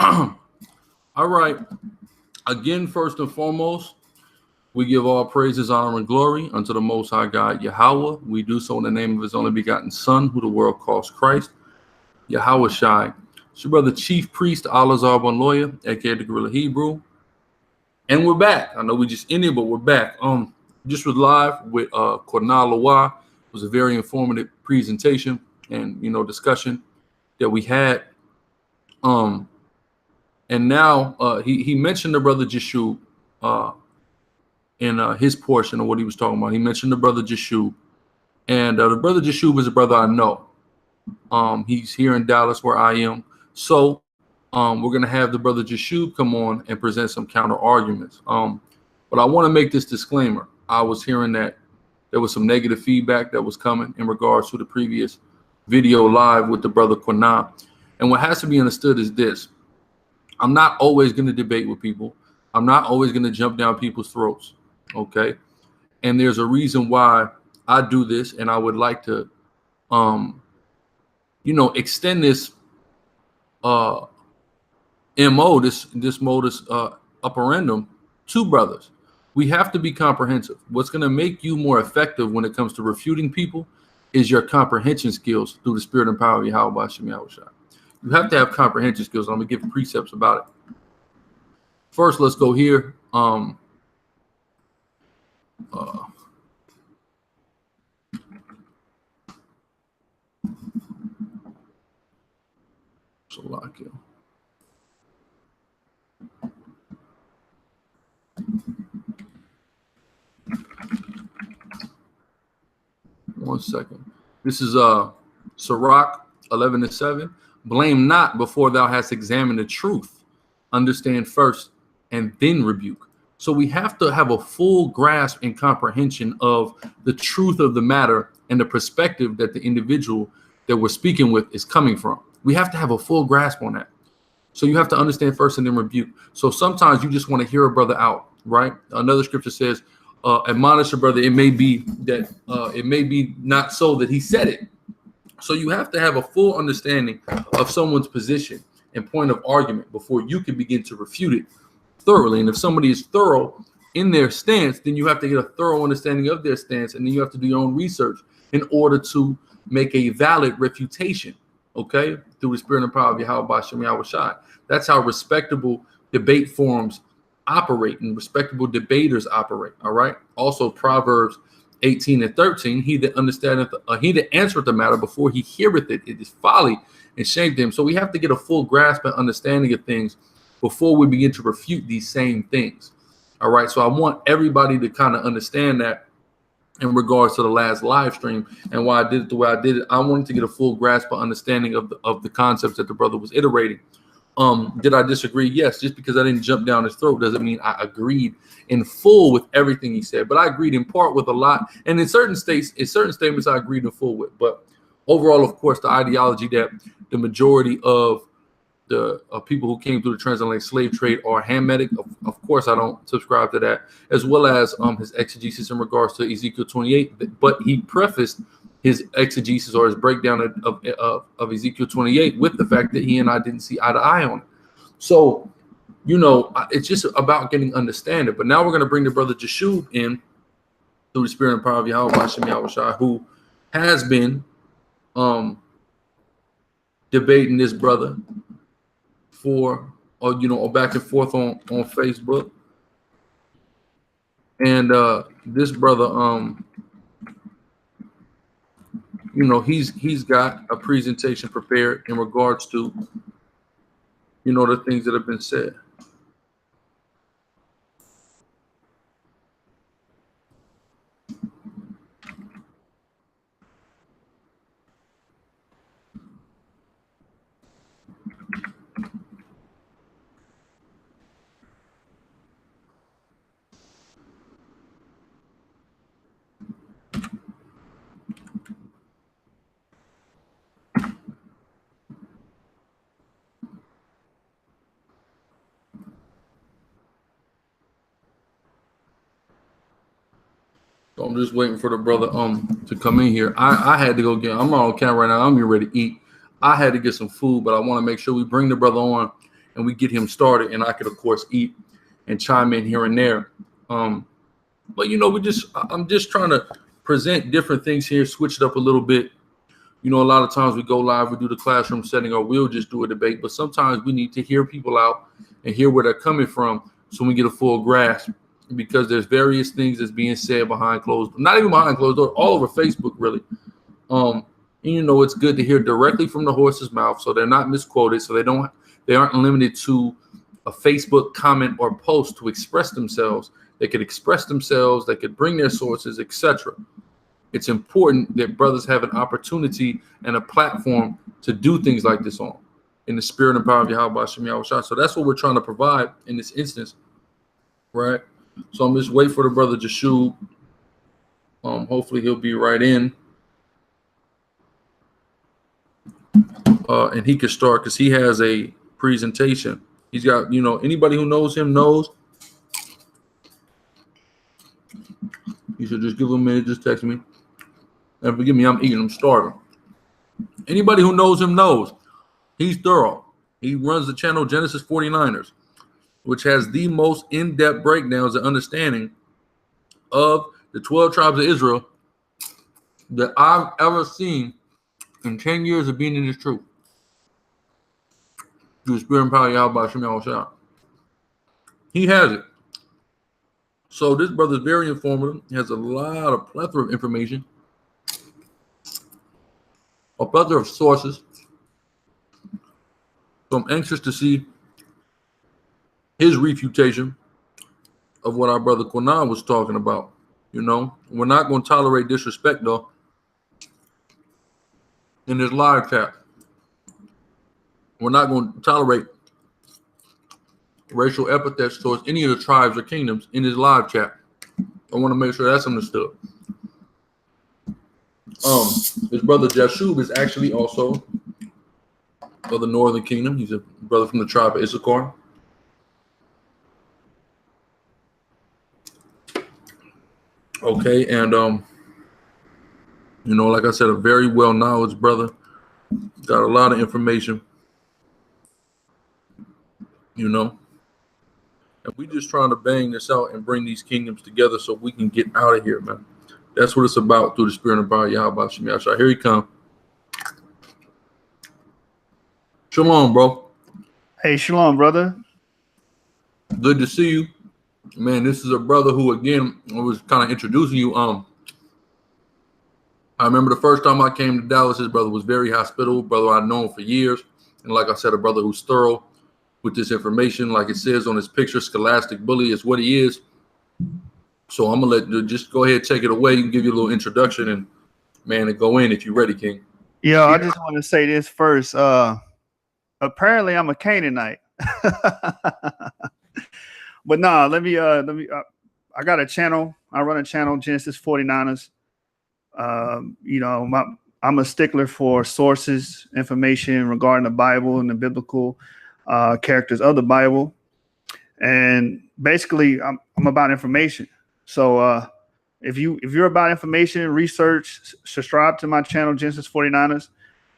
All right. Again, first and foremost, we give all praises, honor, and glory unto the Most High God, Yahweh. We do so in the name of His only begotten Son, who the world calls Christ, Yahweh Shai. It's your brother, Chief Priest, Al-Azhar One Lawyer, aka the Gorilla Hebrew. And we're back. I know we just ended, but we're back. Just was live with Qana Lawah. It was a very informative presentation and discussion that we had. And now he mentioned the brother Jashub in his portion of what he was talking about. He mentioned the brother Jashub, and the brother Jashub is a brother I know. He's here in Dallas where I am. So we're gonna have the brother Jashub come on and present some counter arguments. But I want to make this disclaimer. I was hearing that there was some negative feedback that was coming in regards to the previous video live with the brother Qana. And what has to be understood is this: I'm not always going to debate with people. I'm not always going to jump down people's throats. Okay. And there's a reason why I do this. And I would like to, extend this MO, this modus operandum to brothers. We have to be comprehensive. What's going to make you more effective when it comes to refuting people is your comprehension skills through the spirit and power of Yahweh Shem Yahushua. You have to have comprehension skills. I'm going to give precepts about it. First, let's go here. Salakia. One second. This is Sirach 11:7. Blame not before thou hast examined the truth. Understand first and then rebuke. So we have to have a full grasp and comprehension of the truth of the matter and the perspective that the individual that we're speaking with is coming from. We have to have a full grasp on that. So you have to understand first and then rebuke. So sometimes you just want to hear a brother out, right? Another scripture says, admonish a brother. It may be that it may be not so that he said it. So you have to have a full understanding of someone's position and point of argument before you can begin to refute it thoroughly. And if somebody is thorough in their stance, then you have to get a thorough understanding of their stance, and then you have to do your own research in order to make a valid refutation, okay, through the spirit and power of Yahweh Shem Yahushua. That's how respectable debate forums operate and respectable debaters operate, all right? Also, Proverbs 18:13, he that understandeth, he that answereth the matter before he heareth it, it is folly and shame to him. So we have to get a full grasp and understanding of things before we begin to refute these same things. All right. So I want everybody to kind of understand that in regards to the last live stream and why I did it the way I did it. I wanted to get a full grasp of understanding of the concepts that the brother was iterating. Did I disagree? Yes. Just because I didn't jump down his throat doesn't mean I agreed in full with everything he said, but I agreed in part with a lot. And in certain statements, I agreed in full with. But overall, of course, the ideology that the majority of the people who came through the transatlantic slave trade are Hamitic, of course, I don't subscribe to that, as well as his exegesis in regards to Ezekiel 28. But he prefaced his exegesis or his breakdown of Ezekiel 28 with the fact that he and I didn't see eye to eye on it. So, it's just about getting understanding. But now we're going to bring the brother Jashub in through the spirit and power of Yahweh Hashem Yahushua, who has been debating this brother for or back and forth on Facebook. And this brother he's got a presentation prepared in regards to the things that have been said. So I'm just waiting for the brother to come in here. I had to go I'm not on camera right now. I'm getting ready to eat. I had to get some food, but I want to make sure we bring the brother on and we get him started. And I could, of course, eat and chime in here and there. But you know, I'm just trying to present different things here, switch it up a little bit. You know, a lot of times we go live, we do the classroom setting, or we'll just do a debate. But sometimes we need to hear people out and hear where they're coming from, so we get a full grasp. Because there's various things that's being said behind closed, not even behind closed doors, all over Facebook, really. And you know, it's good to hear directly from the horse's mouth, so they're not misquoted, so they aren't limited to a Facebook comment or post to express themselves. They could express themselves, they could bring their sources, etc. It's important that brothers have an opportunity and a platform to do things like this on, in the spirit and power of Yahweh Shem Yahushua. So that's what we're trying to provide in this instance, right? So I'm just waiting for the brother Jashub. Hopefully he'll be right in. And he can start because he has a presentation. He's got, you know, anybody who knows him knows. You should just give him a minute, just text me. And forgive me, I'm eating, I'm starving. Anybody who knows him knows he's thorough. He runs the channel Genesis49ERS, which has the most in-depth breakdowns and understanding of the 12 tribes of Israel that I've ever seen in 10 years of being in this truth. Through the spirit and power of Yahweh Shem Yahushua. He has it. So this brother is very informative. He has a plethora of information, a plethora of sources. So I'm anxious to see his refutation of what our brother Qana was talking about. You know, we're not going to tolerate disrespect, though, in this live chat. We're not going to tolerate racial epithets towards any of the tribes or kingdoms in this live chat. I want to make sure that's understood. His brother Jashub is actually also of the Northern Kingdom. He's a brother from the tribe of Issachar. Okay, and you know, like I said, a very well-knowledge brother. Got a lot of information. You know, and we just trying to bang this out and bring these kingdoms together so we can get out of here, man. That's what it's about through the spirit and power of Yahweh Shem Yahushua. Here he come. Shalom, bro. Hey, shalom, brother. Good to see you. Man, this is a brother who, again, I was kind of introducing you. I remember the first time I came to Dallas, his brother was very hospitable, brother I'd known for years. And like I said, a brother who's thorough with this information. Like it says on his picture, scholastic bully is what he is. So I'm going to let you just go ahead, take it away, and give you a little introduction. And, man, and go in if you're ready, King. Yeah, I just want to say this first. Apparently, I'm a Canaanite. But nah, let me I got a channel. I run a channel, Genesis49ERS. You know, I'm a stickler for sources, information regarding the Bible and the biblical characters of the Bible. And basically, I'm about information. So if you're about information, research, subscribe to my channel, Genesis49ERS.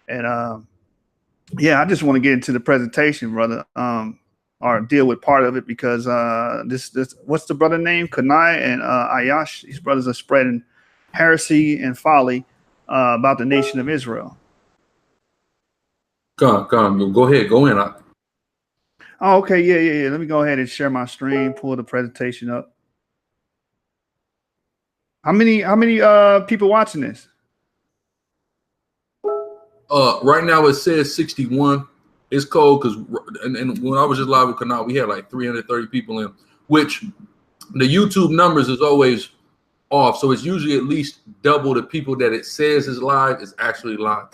And yeah, I just want to get into the presentation, brother. Or deal with part of it because this what's the brother name? Qana and Ayash. These brothers are spreading heresy and folly about the nation of Israel. Come on, go ahead, go in. Oh, okay, yeah. Let me go ahead and share my screen, pull the presentation up. How many people watching this? Right now it says 61. It's cold because and when I was just live with Qana, we had like 330 people in, which the YouTube numbers is always off. So it's usually at least double the people that it says is live is actually live.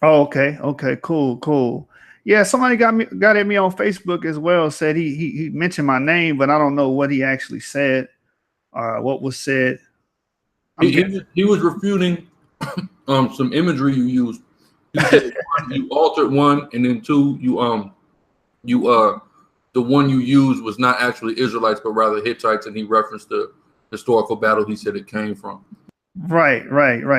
Oh, okay, cool. Yeah, somebody got at me on Facebook as well. Said he mentioned my name, but I don't know what he actually said or what was said. He was refuting some imagery you used. He said, one, you altered one, and then two, the one you used was not actually Israelites, but rather Hittites, and he referenced the historical battle he said it came from. Right.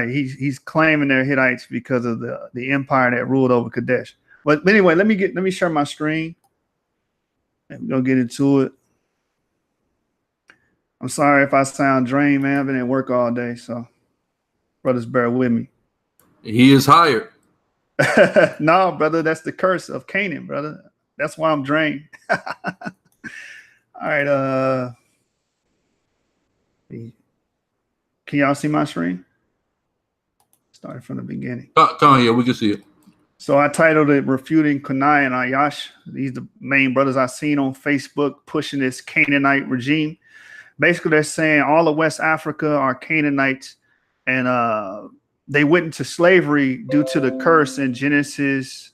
He's claiming they're Hittites because of the empire that ruled over Kadesh. But anyway, let me share my screen and we're gonna get into it. I'm sorry if I sound drained, man. I've been at work all day, so brothers, bear with me. He is hired. No, brother, that's the curse of Canaan, brother. That's why I'm drained. All right, can y'all see my screen? Starting from the beginning. Yeah, we can see it. So I titled it Refuting Qana and Ayash. These are the main brothers I've seen on Facebook pushing this Canaanite regime. Basically, they're saying all of West Africa are Canaanites, and they went into slavery due to the curse in Genesis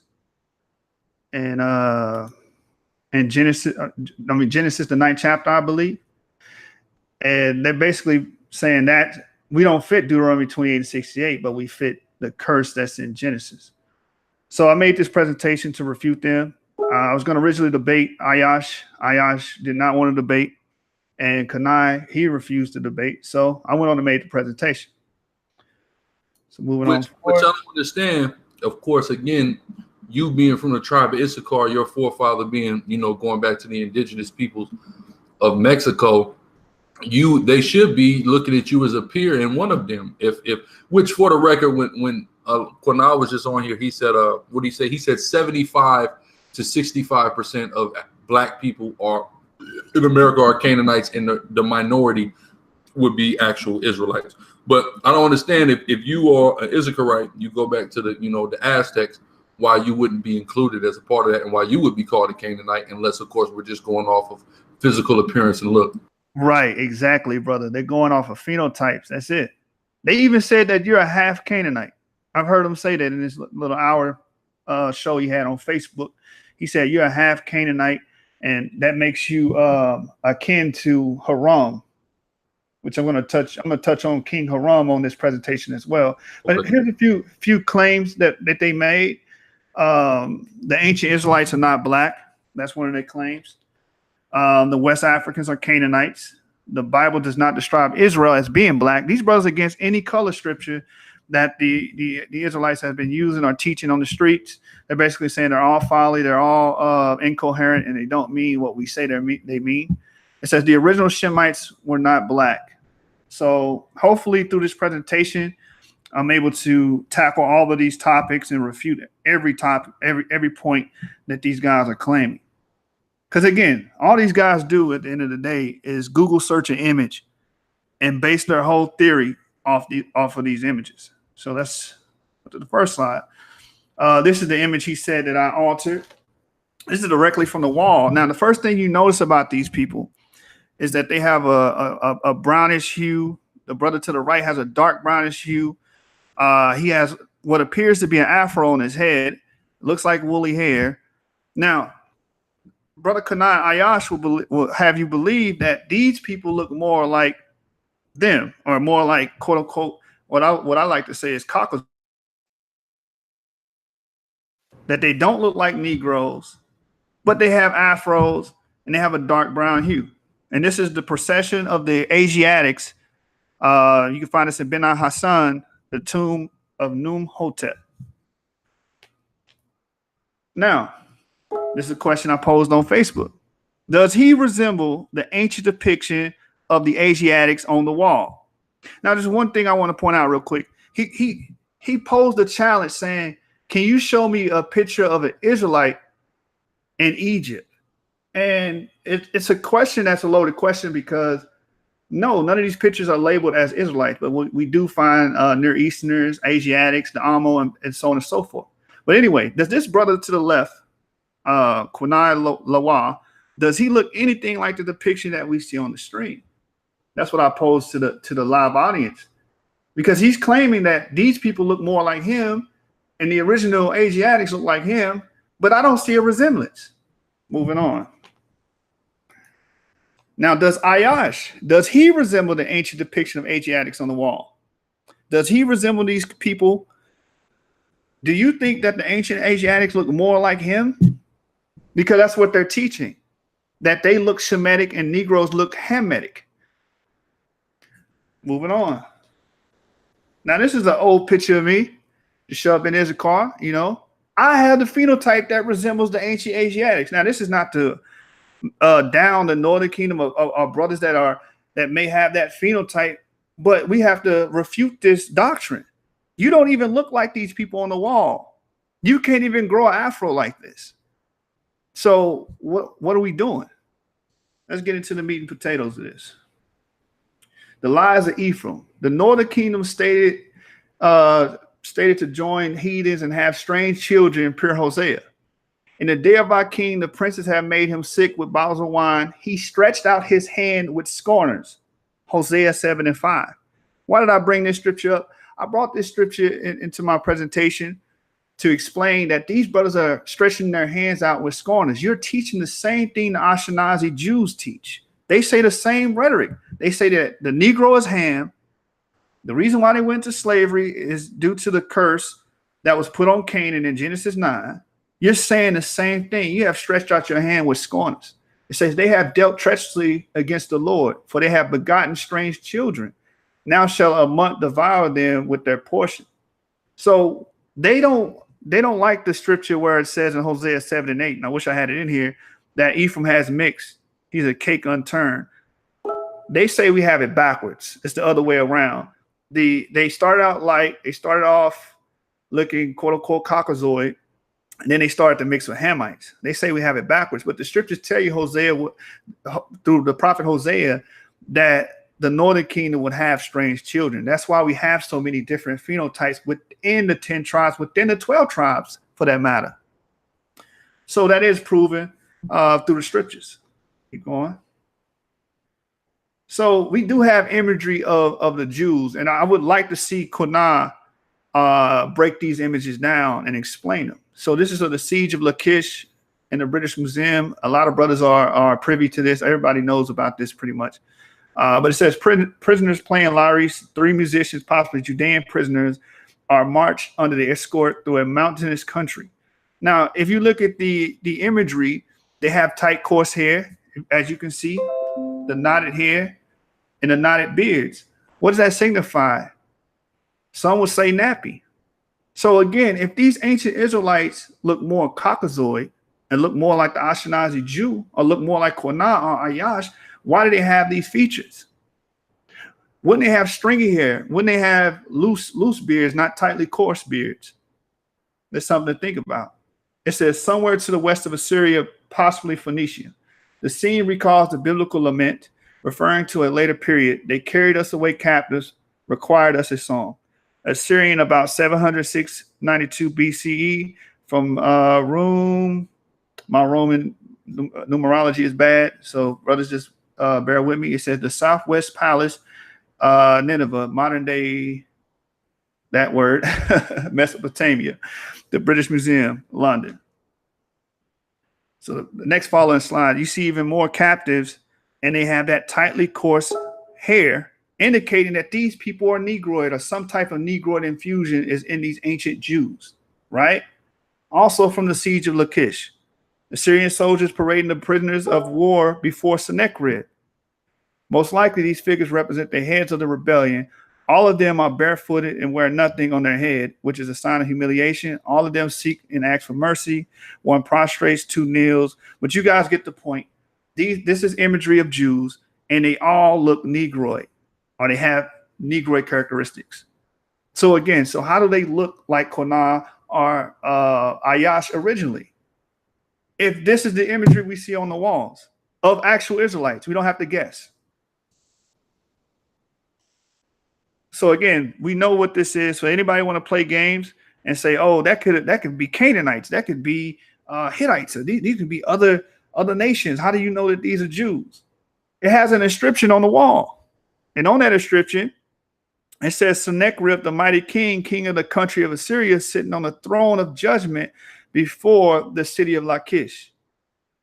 Genesis, the 9th chapter, I believe. And they're basically saying that we don't fit Deuteronomy 28 and 68, but we fit the curse that's in Genesis. So I made this presentation to refute them. I was going to originally debate Ayash. Ayash did not want to debate. And Qana, he refused to debate. So I went on and made the presentation. So moving on. Which I don't understand, of course, again, you being from the tribe of Issachar, your forefather being, going back to the indigenous peoples of Mexico, they should be looking at you as a peer in one of them. Which for the record, when Qana was just on here, he said, what did he say? He said 75 to 65% of black people are in America are Canaanites, and the minority would be actual Israelites. But I don't understand if you are an Issacharite, you go back to the Aztecs, why you wouldn't be included as a part of that, and why you would be called a Canaanite, unless of course we're just going off of physical appearance and look. Right, exactly, brother. They're going off of phenotypes. That's it. They even said that you're a half Canaanite. I've heard him say that in this little hour show he had on Facebook. He said you're a half Canaanite, and that makes you akin to Haram, which I'm going to touch. I'm going to touch on King Haram on this presentation as well. But Okay. Here's a few claims that they made. The ancient Israelites are not black. That's one of their claims. The West Africans are Canaanites. The Bible does not describe Israel as being black. These brothers against any color scripture that the Israelites have been using or teaching on the streets. They're basically saying they're all folly, they're all incoherent, and they don't mean what we say they mean. It says the original Shemites were not black. So hopefully through this presentation, I'm able to tackle all of these topics and refute every topic, every point that these guys are claiming. Because again, all these guys do at the end of the day is Google search an image and base their whole theory off of these images. So that's to the first slide. This is the image he said that I altered. This is directly from the wall. Now, the first thing you notice about these people is that they have a brownish hue. The brother to the right has a dark brownish hue. He has what appears to be an afro on his head. Looks like woolly hair. Now, Brother Qana Ayash will have you believe that these people look more like them, or more like quote unquote what I like to say is cockles. That they don't look like Negroes, but they have afros and they have a dark brown hue. And this is the procession of the Asiatics. You can find this in Ben Hassan, the tomb of Numhotep. Now, this is a question I posed on Facebook. Does he resemble the ancient depiction of the Asiatics on the wall? Now, there's one thing I want to point out real quick. He posed a challenge saying, can you show me a picture of an Israelite in Egypt? And it's a question that's a loaded question because no, none of these pictures are labeled as Israelites, but we do find Near Easterners, Asiatics, the Amo, and so on and so forth. But anyway, does this brother to the left, Qana Lawah, does he look anything like the depiction that we see on the screen? That's what I posed to the live audience, because he's claiming that these people look more like him and the original Asiatics look like him, but I don't see a resemblance. Moving on. Now, does he resemble the ancient depiction of Asiatics on the wall? Does he resemble these people? Do you think that the ancient Asiatics look more like him? Because that's what they're teaching, that they look Shemitic and Negroes look Hamitic. Moving on. Now, this is an old picture of me to show up in Issachar, you know. I have the phenotype that resembles the ancient Asiatics. Now, this is not to down the northern kingdom of brothers that may have that phenotype, but we have to refute this doctrine. You don't even look like these people on the wall. You can't even grow an afro like this. So what are we doing? Let's get into the meat and potatoes of this. The lies of Ephraim. The northern kingdom stated to join heathens and have strange children, pure Hosea. In the day of our king, the princes have made him sick with bottles of wine. He stretched out his hand with scorners. Hosea 7:5. Why did I bring this scripture up? I brought this scripture into my presentation to explain that these brothers are stretching their hands out with scorners. You're teaching the same thing the Ashkenazi Jews teach. They say the same rhetoric. They say that the Negro is Ham. The reason why they went to slavery is due to the curse that was put on Canaan in Genesis 9. You're saying the same thing. You have stretched out your hand with scorners. It says they have dealt treacherously against the Lord, for they have begotten strange children. Now shall a month devour them with their portion. So they don't like the scripture where it says in Hosea 7:8, and I wish I had it in here, that Ephraim has mixed. He's a cake unturned. They say we have it backwards. It's the other way around. They started out light. They started off looking quote unquote Caucasoid, and then they started to mix with Hamites. They say we have it backwards, but the scriptures tell you Hosea through the prophet Hosea that the northern kingdom would have strange children. That's why we have so many different phenotypes within the 10 tribes, within the 12 tribes for that matter. So that is proven through the scriptures. Keep going. So we do have imagery of the Jews, and I would like to see Qana break these images down and explain them. So this is of the siege of Lachish in the British Museum. A lot of brothers are privy to this. Everybody knows about this pretty much. But it says prisoners playing lyres, 3 musicians, possibly Judean prisoners, are marched under the escort through a mountainous country. Now, if you look at the imagery, they have tight coarse hair, as you can see, the knotted hair and the knotted beards. What does that signify? Some would say nappy. So again, if these ancient Israelites look more Caucasoid and look more like the Ashkenazi Jew or look more like Qana or Ayash, why do they have these features? Wouldn't they have stringy hair? Wouldn't they have loose beards, not tightly coarse beards? That's something to think about. It says somewhere to the west of Assyria, possibly Phoenicia. The scene recalls the biblical lament, referring to a later period. They carried us away captives, required us a song. Assyrian about 706-92 BCE from Rome. My Roman numerology is bad, so brothers just bear with me. It says the Southwest Palace, Nineveh, modern day, that word, Mesopotamia, the British Museum, London. So the next following slide, you see even more captives, and they have that tightly coarse hair, indicating that these people are Negroid or some type of Negroid infusion is in these ancient Jews, right? Also from the siege of Lachish, the Syrian soldiers parading the prisoners of war before Sennacherib. Most likely these figures represent the heads of the rebellion. All of them are barefooted and wear nothing on their head, which is a sign of humiliation. All of them seek and ask for mercy. One prostrates, 2 kneels. But you guys get the point. This is imagery of Jews, and they all look Negroid, or they have Negroid characteristics. So again, so how do they look like Qana or Ayash originally? If this is the imagery we see on the walls of actual Israelites, we don't have to guess. So again, we know what this is. So anybody want to play games and say, oh, that could be Canaanites, that could be Hittites, or these could be other nations. How do you know that these are Jews? It has an inscription on the wall. And on that inscription, it says Sennacherib, the mighty king of the country of Assyria, sitting on the throne of judgment before the city of Lachish.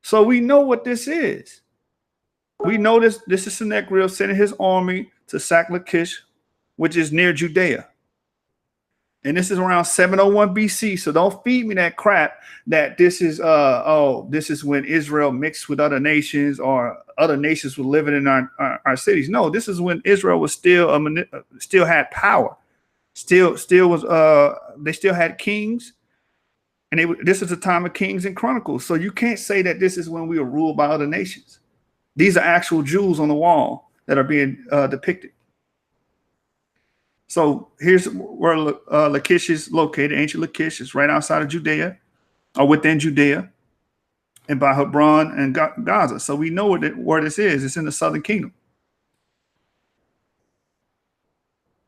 So we know what this is. We know this is Sennacherib sending his army to sack Lachish, which is near Judea. And this is around 701 BC. So don't feed me that crap that this is this is when Israel mixed with other nations or other nations were living in our cities. No, this is when Israel was still had power. Still was they still had kings. And this is the time of Kings and Chronicles. So you can't say that this is when we were ruled by other nations. These are actual Jews on the wall that are being depicted. So here's where Lachish is located. Ancient Lachish is right outside of Judea, or within Judea, and by Hebron and Gaza. So we know where this is. It's in the southern kingdom.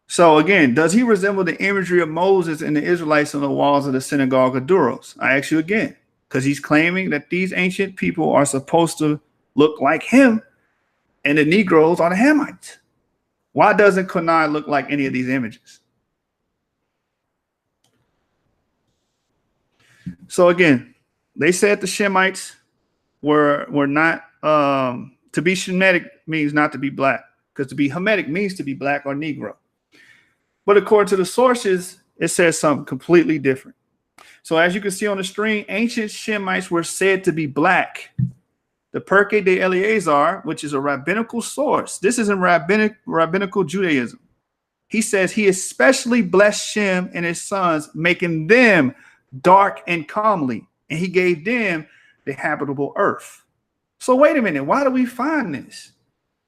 So again, does he resemble the imagery of Moses and the Israelites on the walls of the synagogue of Duros? I ask you again, because he's claiming that these ancient people are supposed to look like him, and the Negroes are the Hamites. Why doesn't Qana look like any of these images? So again, they said the Shemites were not, to be Shemitic means not to be black, because to be Hamitic means to be black or Negro. But according to the sources, it says something completely different. So as you can see on the screen, ancient Shemites were said to be black. The Pirkei de Eleazar, which is a rabbinical source. This is in rabbinical Judaism. He says he especially blessed Shem and his sons, making them dark and comely, and he gave them the habitable earth. So wait a minute, why do we find this?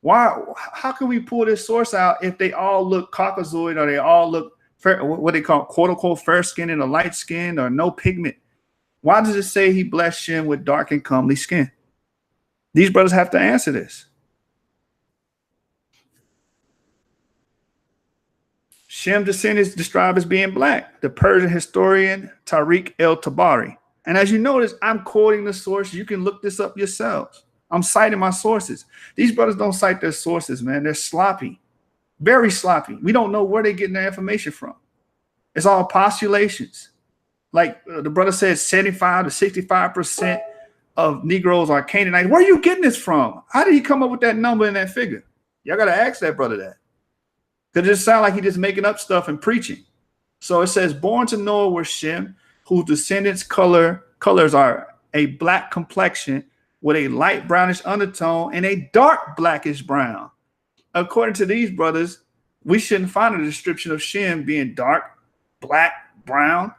How can we pull this source out if they all look Caucasoid, or they all look fair, what they call quote unquote fair skin and a light skin, or no pigment? Why does it say he blessed Shem with dark and comely skin? These brothers have to answer this. Shem descendants described as being black. The Persian historian Tariq el-Tabari. And as you notice, I'm quoting the source. You can look this up yourselves. I'm citing my sources. These brothers don't cite their sources, man. They're sloppy, very sloppy. We don't know where they're getting their information from. It's all postulations. Like the brother said, 75 to 65% of Negroes are Canaanites. Where are you getting this from? How did he come up with that number and that figure? Y'all got to ask that brother that. Because it just sounds like he's just making up stuff and preaching. So it says, born to Noah were Shem, whose descendants' colors are a black complexion with a light brownish undertone and a dark blackish brown. According to these brothers, we shouldn't find a description of Shem being dark, black, brown,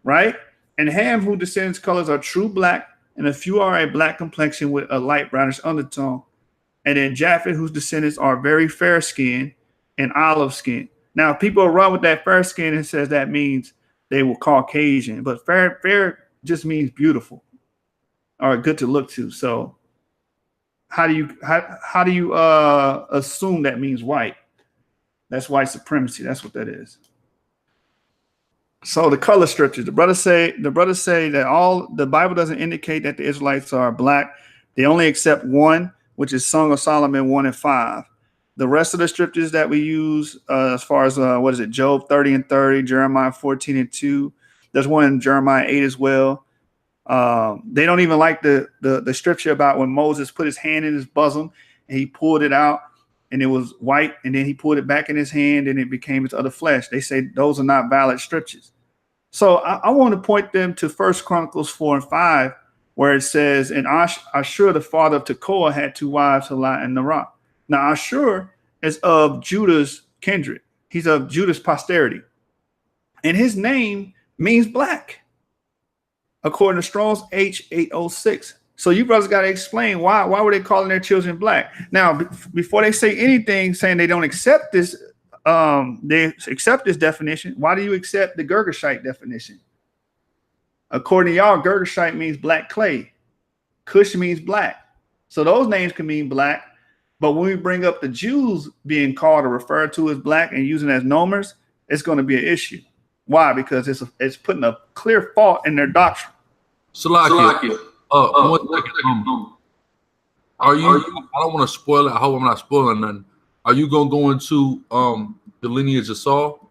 right? And Ham, whose descendants' colors are true black, and a few are a black complexion with a light brownish undertone. And then Japheth, whose descendants are very fair skinned and olive skin. Now, people run with that fair skin and says that means they were Caucasian, but fair just means beautiful or good to look to. So how do you assume that means white? That's white supremacy. That's what that is. So the color scriptures, the brothers say that the Bible doesn't indicate that the Israelites are black. They only accept one, which is Song of Solomon 1 and 5. The rest of the scriptures that we use, as far as Job 30 and 30, Jeremiah 14 and 2. There's one in Jeremiah 8 as well. They don't even like the scripture about when Moses put his hand in his bosom and he pulled it out and it was white, and then he pulled it back in his hand and it became his other flesh. They say those are not valid scriptures. So I want to point them to 1 Chronicles 4 and 5, where it says, and Ashur, the father of Tekoa, had two wives, Halah and Narah. Now, Ashur is of Judah's kindred. He's of Judah's posterity. And his name means black, according to Strong's H806. So you brothers got to explain why were they calling their children black? Now, before they say anything saying they don't accept this, they accept this definition, why do you accept the Girgashite definition? According to y'all, Girgashite means black clay. Cush means black. So those names can mean black. But when we bring up the Jews being called or referred to as black and using as nomers, it's going to be an issue. Why? Because it's putting a clear fault in their doctrine. Salakia. One second. Are you? I don't want to spoil it. I hope I'm not spoiling nothing. Are you gonna go into the lineage of Saul?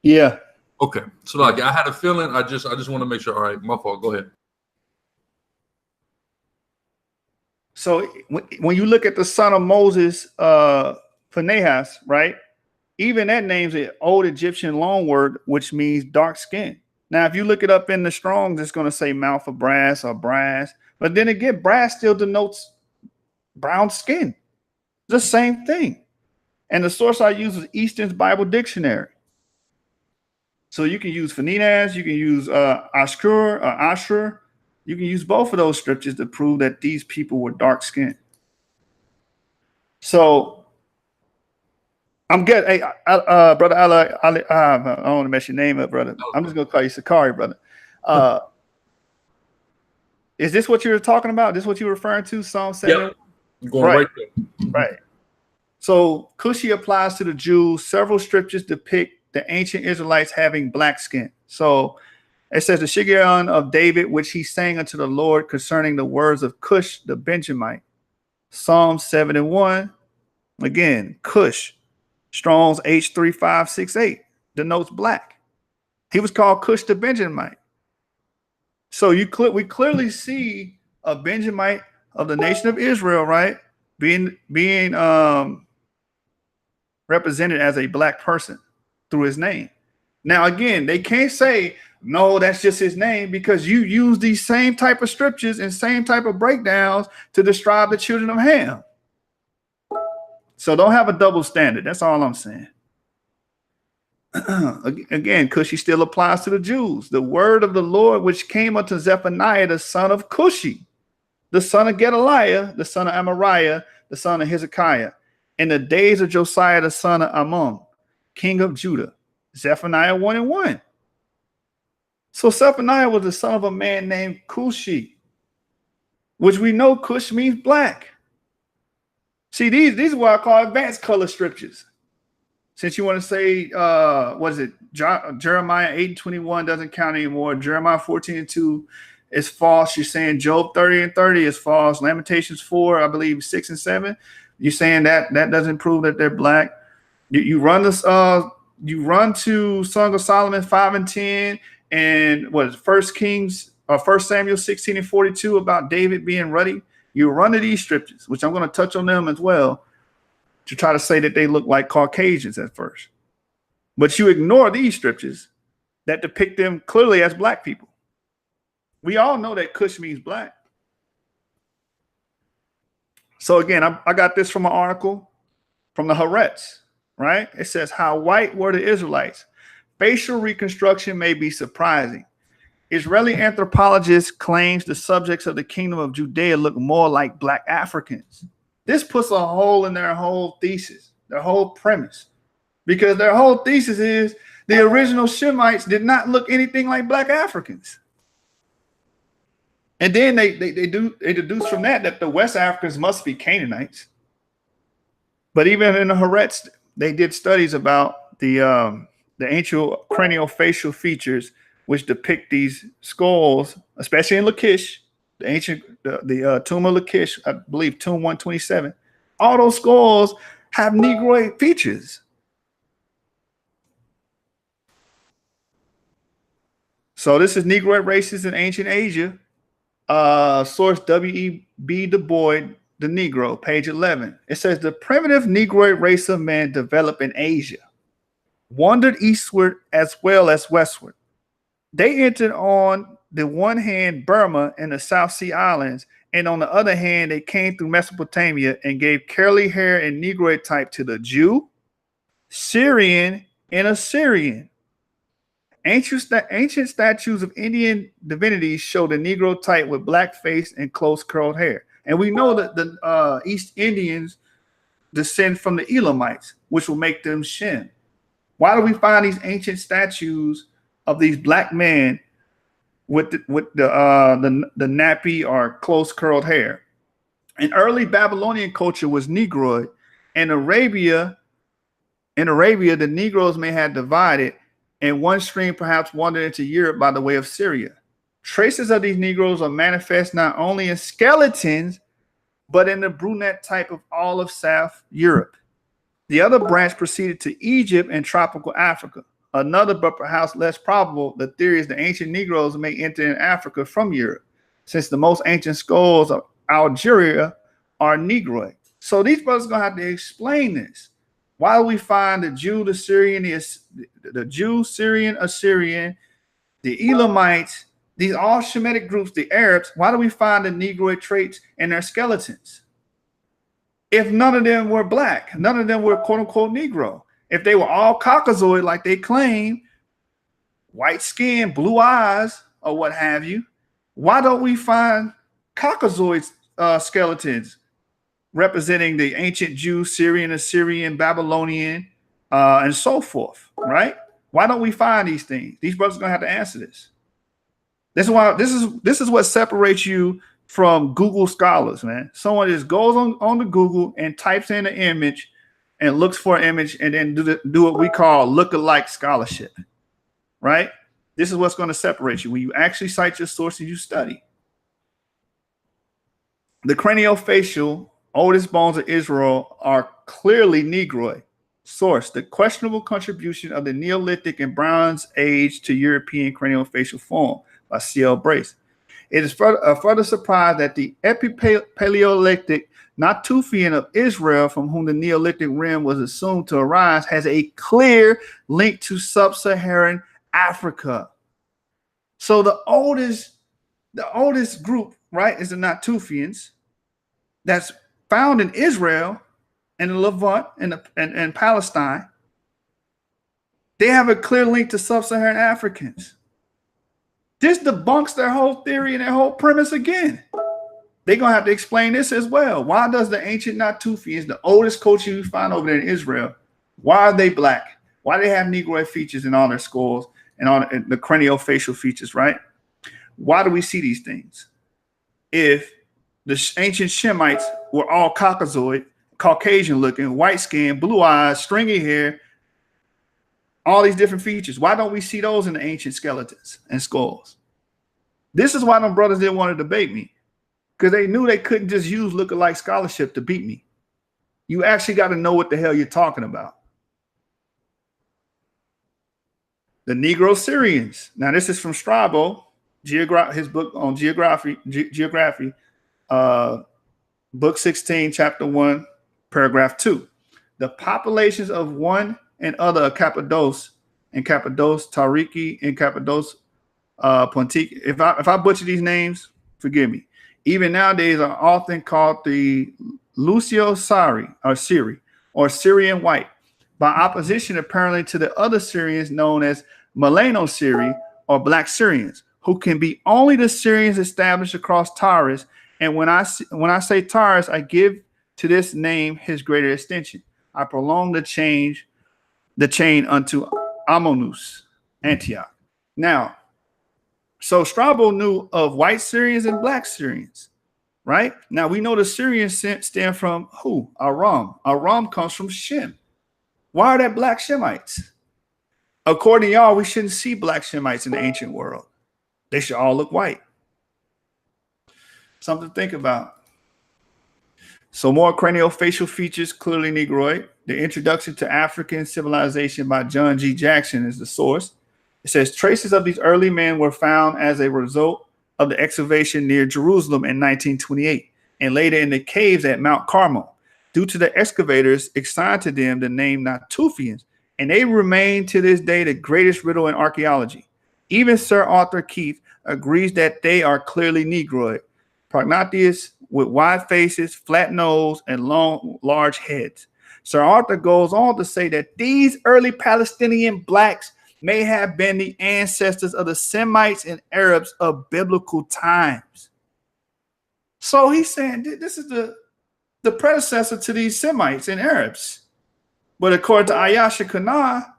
Yeah. Okay. Salakia. I had a feeling. I just want to make sure. All right, my fault. Go ahead. So when you look at the son of Moses, Phinehas, right? Even that name's an old Egyptian loanword, which means dark skin. Now, if you look it up in the Strong's, it's going to say mouth of brass or brass. But then again, brass still denotes brown skin. The same thing. And the source I use is Easton's Bible Dictionary. So you can use Phinehas, you can use Ashur or Ashur. You can use both of those scriptures to prove that these people were dark skinned. So I'm good. Hey, brother Allah, I don't want to mess your name up, brother. I'm just gonna call you Sicarii, brother. Is this what you were talking about? This what you were referring to? Psalm 7? Yep. You're going right there. Right. So Cushi applies to the Jews. Several scriptures depict the ancient Israelites having black skin. So it says the Shiggaion of David, which he sang unto the Lord concerning the words of Cush the Benjamite. Psalm 7:1. Again, Cush. Strong's H3568 denotes black. He was called Cush the Benjamite. So we clearly see a Benjamite of the nation of Israel, right, being represented as a black person through his name. Now, again, they can't say, no, that's just his name, because you use these same type of scriptures and same type of breakdowns to describe the children of Ham. So don't have a double standard. That's all I'm saying. Again, Cushi still applies to the Jews. The word of the Lord, which came unto Zephaniah, the son of Cushi, the son of Gedaliah, the son of Amariah, the son of Hezekiah, in the days of Josiah, the son of Ammon, king of Judah. Zephaniah 1:1. So Zephaniah was the son of a man named Cushi, which we know Cush means black. See, these are what I call advanced color scriptures. Since you want to say, what is it? Jeremiah 8:21 doesn't count anymore. Jeremiah 14:2 is false. You're saying Job 30:30 is false. Lamentations 4, I believe 6 and 7. You're saying that doesn't prove that they're black. You run this. You run to Song of Solomon 5:10 and what is it, 1 Samuel 16:42 about David being ruddy. You run to these scriptures, which I'm going to touch on them as well, to try to say that they look like Caucasians at first. But you ignore these scriptures that depict them clearly as black people. We all know that Cush means black. So again, I got this from an article from the Haaretz, right? It says, how white were the Israelites? Facial reconstruction may be surprising. Israeli anthropologists claims the subjects of the kingdom of Judea look more like black Africans. This puts a hole in their whole thesis, their whole premise, because their whole thesis is the original Shemites did not look anything like black Africans. And then they deduce from that the West Africans must be Canaanites. But even in the Haaretz, they did studies about the ancient craniofacial features which depict these skulls, especially in Lachish, the ancient the tomb of Lachish, I believe tomb 127. All those skulls have Negroid features. So this is Negroid races in ancient Asia. Source W.E.B. Du Bois, The Negro, page 11. It says the primitive Negroid race of man developed in Asia, wandered eastward as well as westward. They entered on the one hand Burma and the South Sea Islands, and on the other hand, they came through Mesopotamia and gave curly hair and Negroid type to the Jew, Syrian, and Assyrian. Ancient statues of Indian divinities show the Negro type with black face and close curled hair. And we know that the East Indians descend from the Elamites, which will make them Shem. Why do we find these ancient statues of these black men with the nappy or close curled hair? In early Babylonian culture was Negroid. In Arabia, the Negroes may have divided, and one stream perhaps wandered into Europe by the way of Syria. Traces of these Negroes are manifest not only in skeletons, but in the brunette type of all of South Europe. The other branch proceeded to Egypt and tropical Africa. Another, but perhaps less probable, the theory is the ancient Negroes may enter in Africa from Europe, since the most ancient skulls of Algeria are Negroid. So these brothers are going to have to explain this. Why do we find the Jew, the Syrian, the Jew, Syrian, Assyrian, the Elamites, these all Shemitic groups, the Arabs, why do we find the Negroid traits in their skeletons? If none of them were black, none of them were quote unquote Negro. If they were all Caucasoid like they claim, white skin, blue eyes, or what have you, why don't we find Caucasoid skeletons representing the ancient Jew, Syrian, Assyrian, Babylonian, and so forth, right? Why don't we find these things? These brothers are gonna have to answer this. This is why this is what separates you from Google scholars, man. Someone just goes on the Google and types in an image and looks for an image and then do what we call look-alike scholarship, right? This is what's going to separate you when you actually cite your sources you study. The craniofacial oldest bones of Israel are clearly Negroid. Source: the questionable contribution of the Neolithic and Bronze Age to European craniofacial form by C.L. Brace. It is a further surprise that the Epipaleolithic Natufian of Israel, from whom the Neolithic rim was assumed to arise, has a clear link to sub-Saharan Africa. So the oldest group, right, is the Natufians that's found in Israel and the Levant and Palestine. They have a clear link to sub-Saharan Africans. This debunks their whole theory and their whole premise again. They're going to have to explain this as well. Why does the ancient Natufians, the oldest culture you find over there in Israel, why are they black? Why do they have Negroid features in all their skulls and all the craniofacial features, right? Why do we see these things? If the ancient Shemites were all Caucasoid, Caucasian looking, white skin, blue eyes, stringy hair, all these different features, why don't we see those in the ancient skeletons and skulls? This is why them brothers didn't want to debate me, because they knew they couldn't just use look-alike scholarship to beat me. You actually got to know what the hell you're talking about. The Negro Syrians. Now, this is from Strabo, his book on geography, book 16, chapter 1, paragraph 2. The populations of one and other Cappadoce and Cappadoce, Tariki and Cappadoce, Pontique. If I butcher these names, forgive me. Even nowadays are often called the Lucio-Sari or Syrian white, by opposition apparently to the other Syrians known as Melano-Syri or Black Syrians, who can be only the Syrians established across Taurus. And when I say Taurus, I give to this name his greater extension. I prolong the chain unto Amonus, Antioch. Now, so Strabo knew of white Syrians and black Syrians, right? Now we know the Syrians stem from who? Aram. Aram comes from Shem. Why are there black Shemites? According to y'all, we shouldn't see black Shemites in the ancient world. They should all look white. Something to think about. So more craniofacial features, clearly Negroid. The Introduction to African Civilization by John G. Jackson is the source. It says traces of these early men were found as a result of the excavation near Jerusalem in 1928 and later in the caves at Mount Carmel. Due to the excavators assigned to them the name Natufians, and they remain to this day the greatest riddle in archaeology. Even Sir Arthur Keith agrees that they are clearly Negroid, prognathous with wide faces, flat nose, and long, large heads. Sir Arthur goes on to say that these early Palestinian blacks may have been the ancestors of the Semites and Arabs of biblical times. So he's saying this is the predecessor to these Semites and Arabs. But according to Ayasha Qana,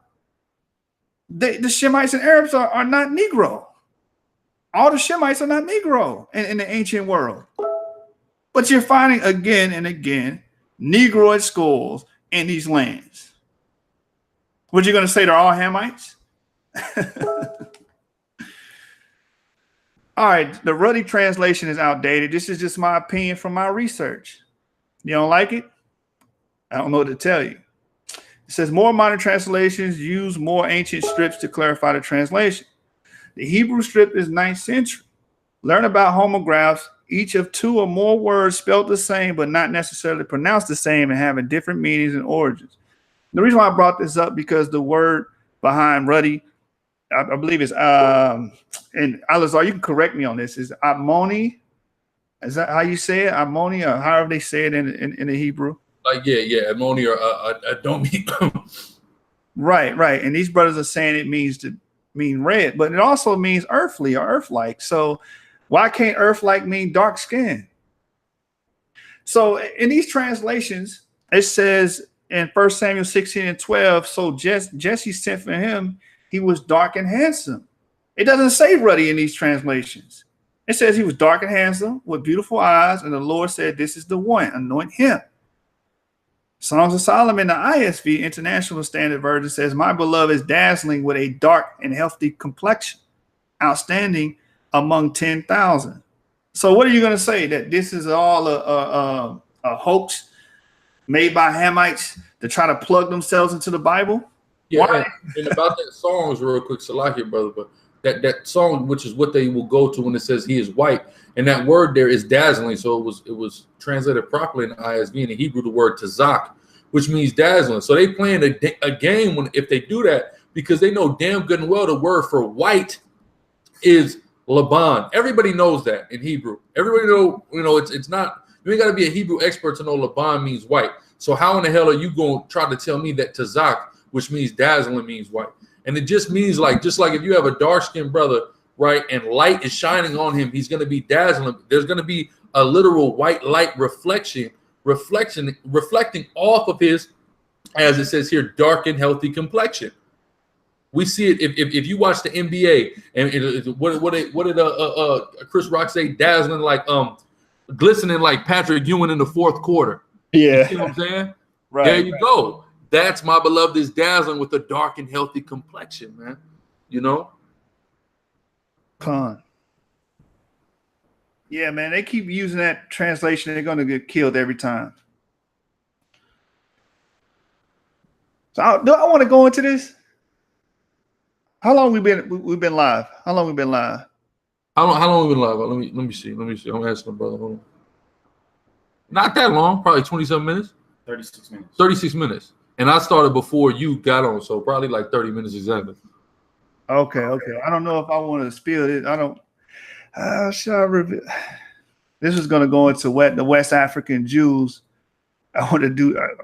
the Shemites and Arabs are not Negro. All the Shemites are not Negro in the ancient world. But you're finding again and again Negroid skulls in these lands. What you going to say? They're all Hamites? All right, the Ruddy translation is outdated. This is just my opinion from my research. You don't like it? I don't know what to tell you. It says more modern translations use more ancient strips to clarify the translation. The Hebrew strip is 9th century. Learn about homographs, each of two or more words spelled the same but not necessarily pronounced the same and having different meanings and origins. The reason why I brought this up because the word behind Ruddy, I believe is and Alizar, you can correct me on this, is Ammoni. Is that how you say it? Ammoni, or however they say it in the Hebrew? Yeah, Ammoni or Adomi. Right. And these brothers are saying it means mean red, but it also means earthly or earth-like. So why can't earth-like mean dark skin? So in these translations, it says in 1 Samuel 16:12, so Jesse sent for him, he was dark and handsome. It doesn't say ruddy in these translations. It says he was dark and handsome with beautiful eyes, and the Lord said, this is the one, anoint him. Songs of Solomon, the ISV, International Standard Version, says, my beloved is dazzling with a dark and healthy complexion, outstanding among 10,000. So what are you going to say? That this is all a hoax made by Hamites to try to plug themselves into the Bible? Yeah, and about that song was real quick, Salakia, brother, but that song, which is what they will go to when it says he is white, and that word there is dazzling. So it was translated properly in the ISV, and in Hebrew the word tazak, which means dazzling. So they playing a game if they do that, because they know damn good and well the word for white is Laban. Everybody knows that in Hebrew. Everybody know, it's not, you ain't got to be a Hebrew expert to know Laban means white. So how in the hell are you going to try to tell me that tazak, which means dazzling, means white? And it just means just like if you have a dark-skinned brother, right, and light is shining on him, he's going to be dazzling. There's going to be a literal white light reflecting off of his, as it says here, dark and healthy complexion. We see it if you watch the NBA, and what did Chris Rock say? Dazzling, like glistening like Patrick Ewing in the fourth quarter. Yeah, you see what I'm saying? Right. There you go. That's my beloved is dazzling with a dark and healthy complexion, man. You know? Con. Yeah, man, they keep using that translation. They're going to get killed every time. So do I want to go into this? How long we've been live? How long we been live? How long we been live? Let me see. I'm asking brother. Hold on. Not that long. Probably 27 minutes. 36 minutes. 36 minutes. And I started before you got on, so probably like 30 minutes exactly. Okay. I don't know if I want to spill it. I don't. Should I reveal? This is going to go into the West African Jews. I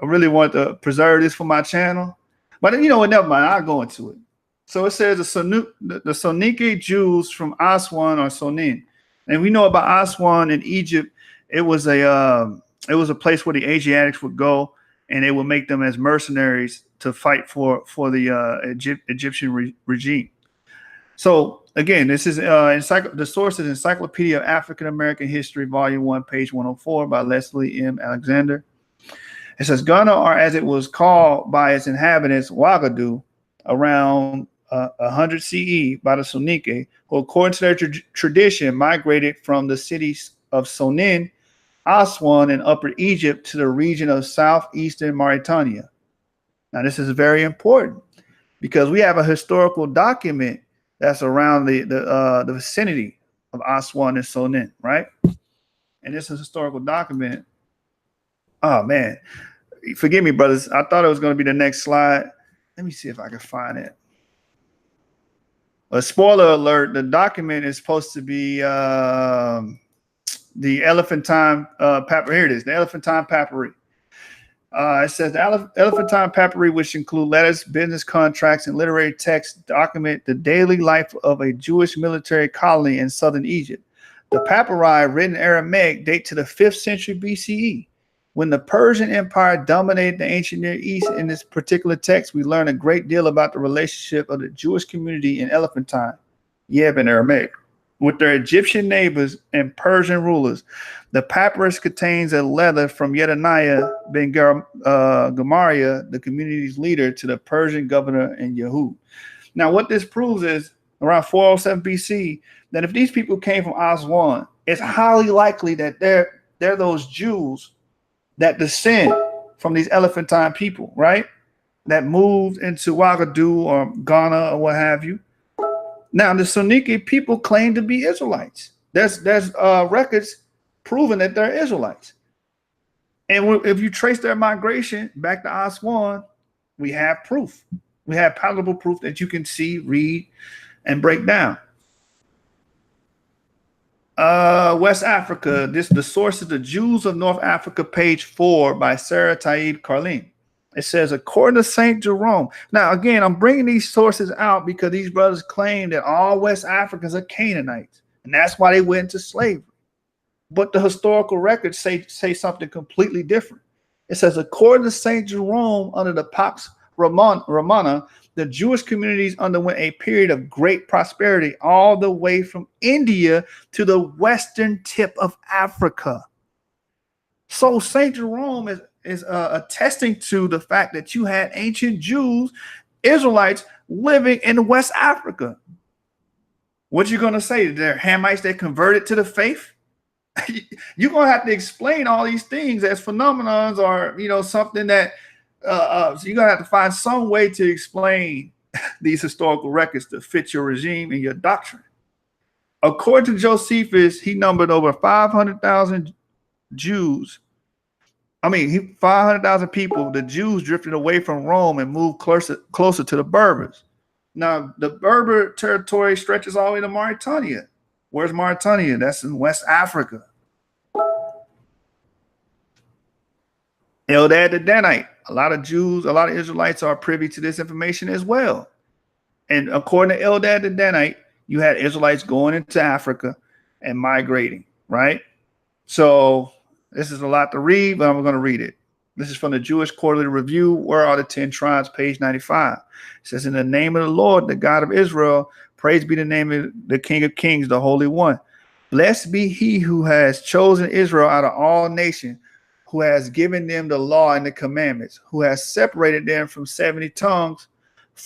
really want to preserve this for my channel, but never mind. I'll go into it. So it says the Sonike Jews from Aswan or Sonin, and we know about Aswan in Egypt. It was a place where the Asiatics would go, and they would make them as mercenaries to fight for the Egyptian regime. So again, this is the source is Encyclopedia of African American History, Volume 1, page 104 by Leslie M. Alexander. It says Ghana, or as it was called by its inhabitants, Ouagadougou, around 100 CE by the Sonike, who according to their tradition migrated from the cities of Sonin, Aswan, and Upper Egypt to the region of southeastern Mauritania. Now, this is very important because we have a historical document that's around the vicinity of Aswan and Sonin, right? And this is a historical document. Oh, man. Forgive me, brothers. I thought it was going to be the next slide. Let me see if I can find it. A spoiler alert, the document is supposed to be the Elephantine Papyri. Here it is, the Elephantine Papyri. It says the Elephantine Papyri, which include letters, business contracts, and literary texts, document the daily life of a Jewish military colony in southern Egypt. The papyri, written in Aramaic, date to the 5th century BCE. When the Persian Empire dominated the ancient Near East, in this particular text, we learn a great deal about the relationship of the Jewish community in Elephantine, Yeb in Aramaic, with their Egyptian neighbors and Persian rulers. The papyrus contains a letter from Yedaniah ben Gamariah, the community's leader, to the Persian governor in Yehud. Now, what this proves is around 407 BC, that if these people came from Aswan, it's highly likely that they're those Jews that descend from these Elephantine people, right? That moved into Ouagadougou or Ghana or what have you. Now, the Sonike people claim to be Israelites. There's records proving that they're Israelites. And if you trace their migration back to Aswan, we have proof. We have palatable proof that you can see, read, and break down. West Africa, the source is the Jews of North Africa, page 4 by Sarah Taib Karlin. It says, according to St. Jerome. Now, again, I'm bringing these sources out because these brothers claim that all West Africans are Canaanites, and that's why they went into slavery. But the historical records say something completely different. It says, according to St. Jerome, under the Pax Romana, the Jewish communities underwent a period of great prosperity all the way from India to the western tip of Africa. So St. Jerome is attesting to the fact that you had ancient Jews, Israelites living in West Africa. What you going to say? They're Hamites that converted to the faith? You're going to have to explain all these things as phenomenons or, something that so you're going to have to find some way to explain these historical records to fit your regime and your doctrine. According to Josephus, he numbered over 500,000 Jews. 500,000 people. The Jews drifted away from Rome and moved closer to the Berbers. Now, the Berber territory stretches all the way to Mauritania. Where's Mauritania? That's in West Africa. Eldad the Danite. A lot of Jews, a lot of Israelites are privy to this information as well. And according to Eldad the Danite, you had Israelites going into Africa and migrating, right? So this is a lot to read, but I'm going to read it. This is from the Jewish Quarterly Review. Where are the 10 tribes? Page 95. It says, in the name of the Lord, the God of Israel, praise be the name of the King of Kings, the Holy One. Blessed be he who has chosen Israel out of all nations, who has given them the law and the commandments, who has separated them from 70 tongues,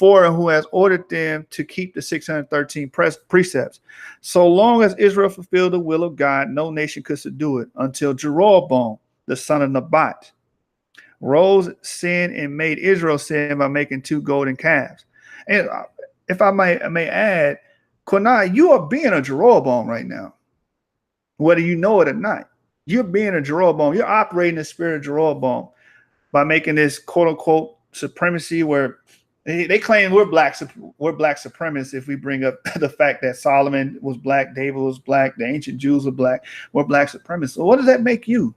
and who has ordered them to keep the 613 precepts. So long as Israel fulfilled the will of God, no nation could subdue it until Jeroboam, the son of Nebat, rose, sinned, and made Israel sin by making 2 golden calves. And if I may add, Qana, you are being a Jeroboam right now, whether you know it or not. You're being a Jeroboam. You're operating the spirit of Jeroboam by making this quote unquote supremacy where they claim we're black supremacists if we bring up the fact that Solomon was black, David was black, the ancient Jews were black. We're black supremacists. So what does that make you?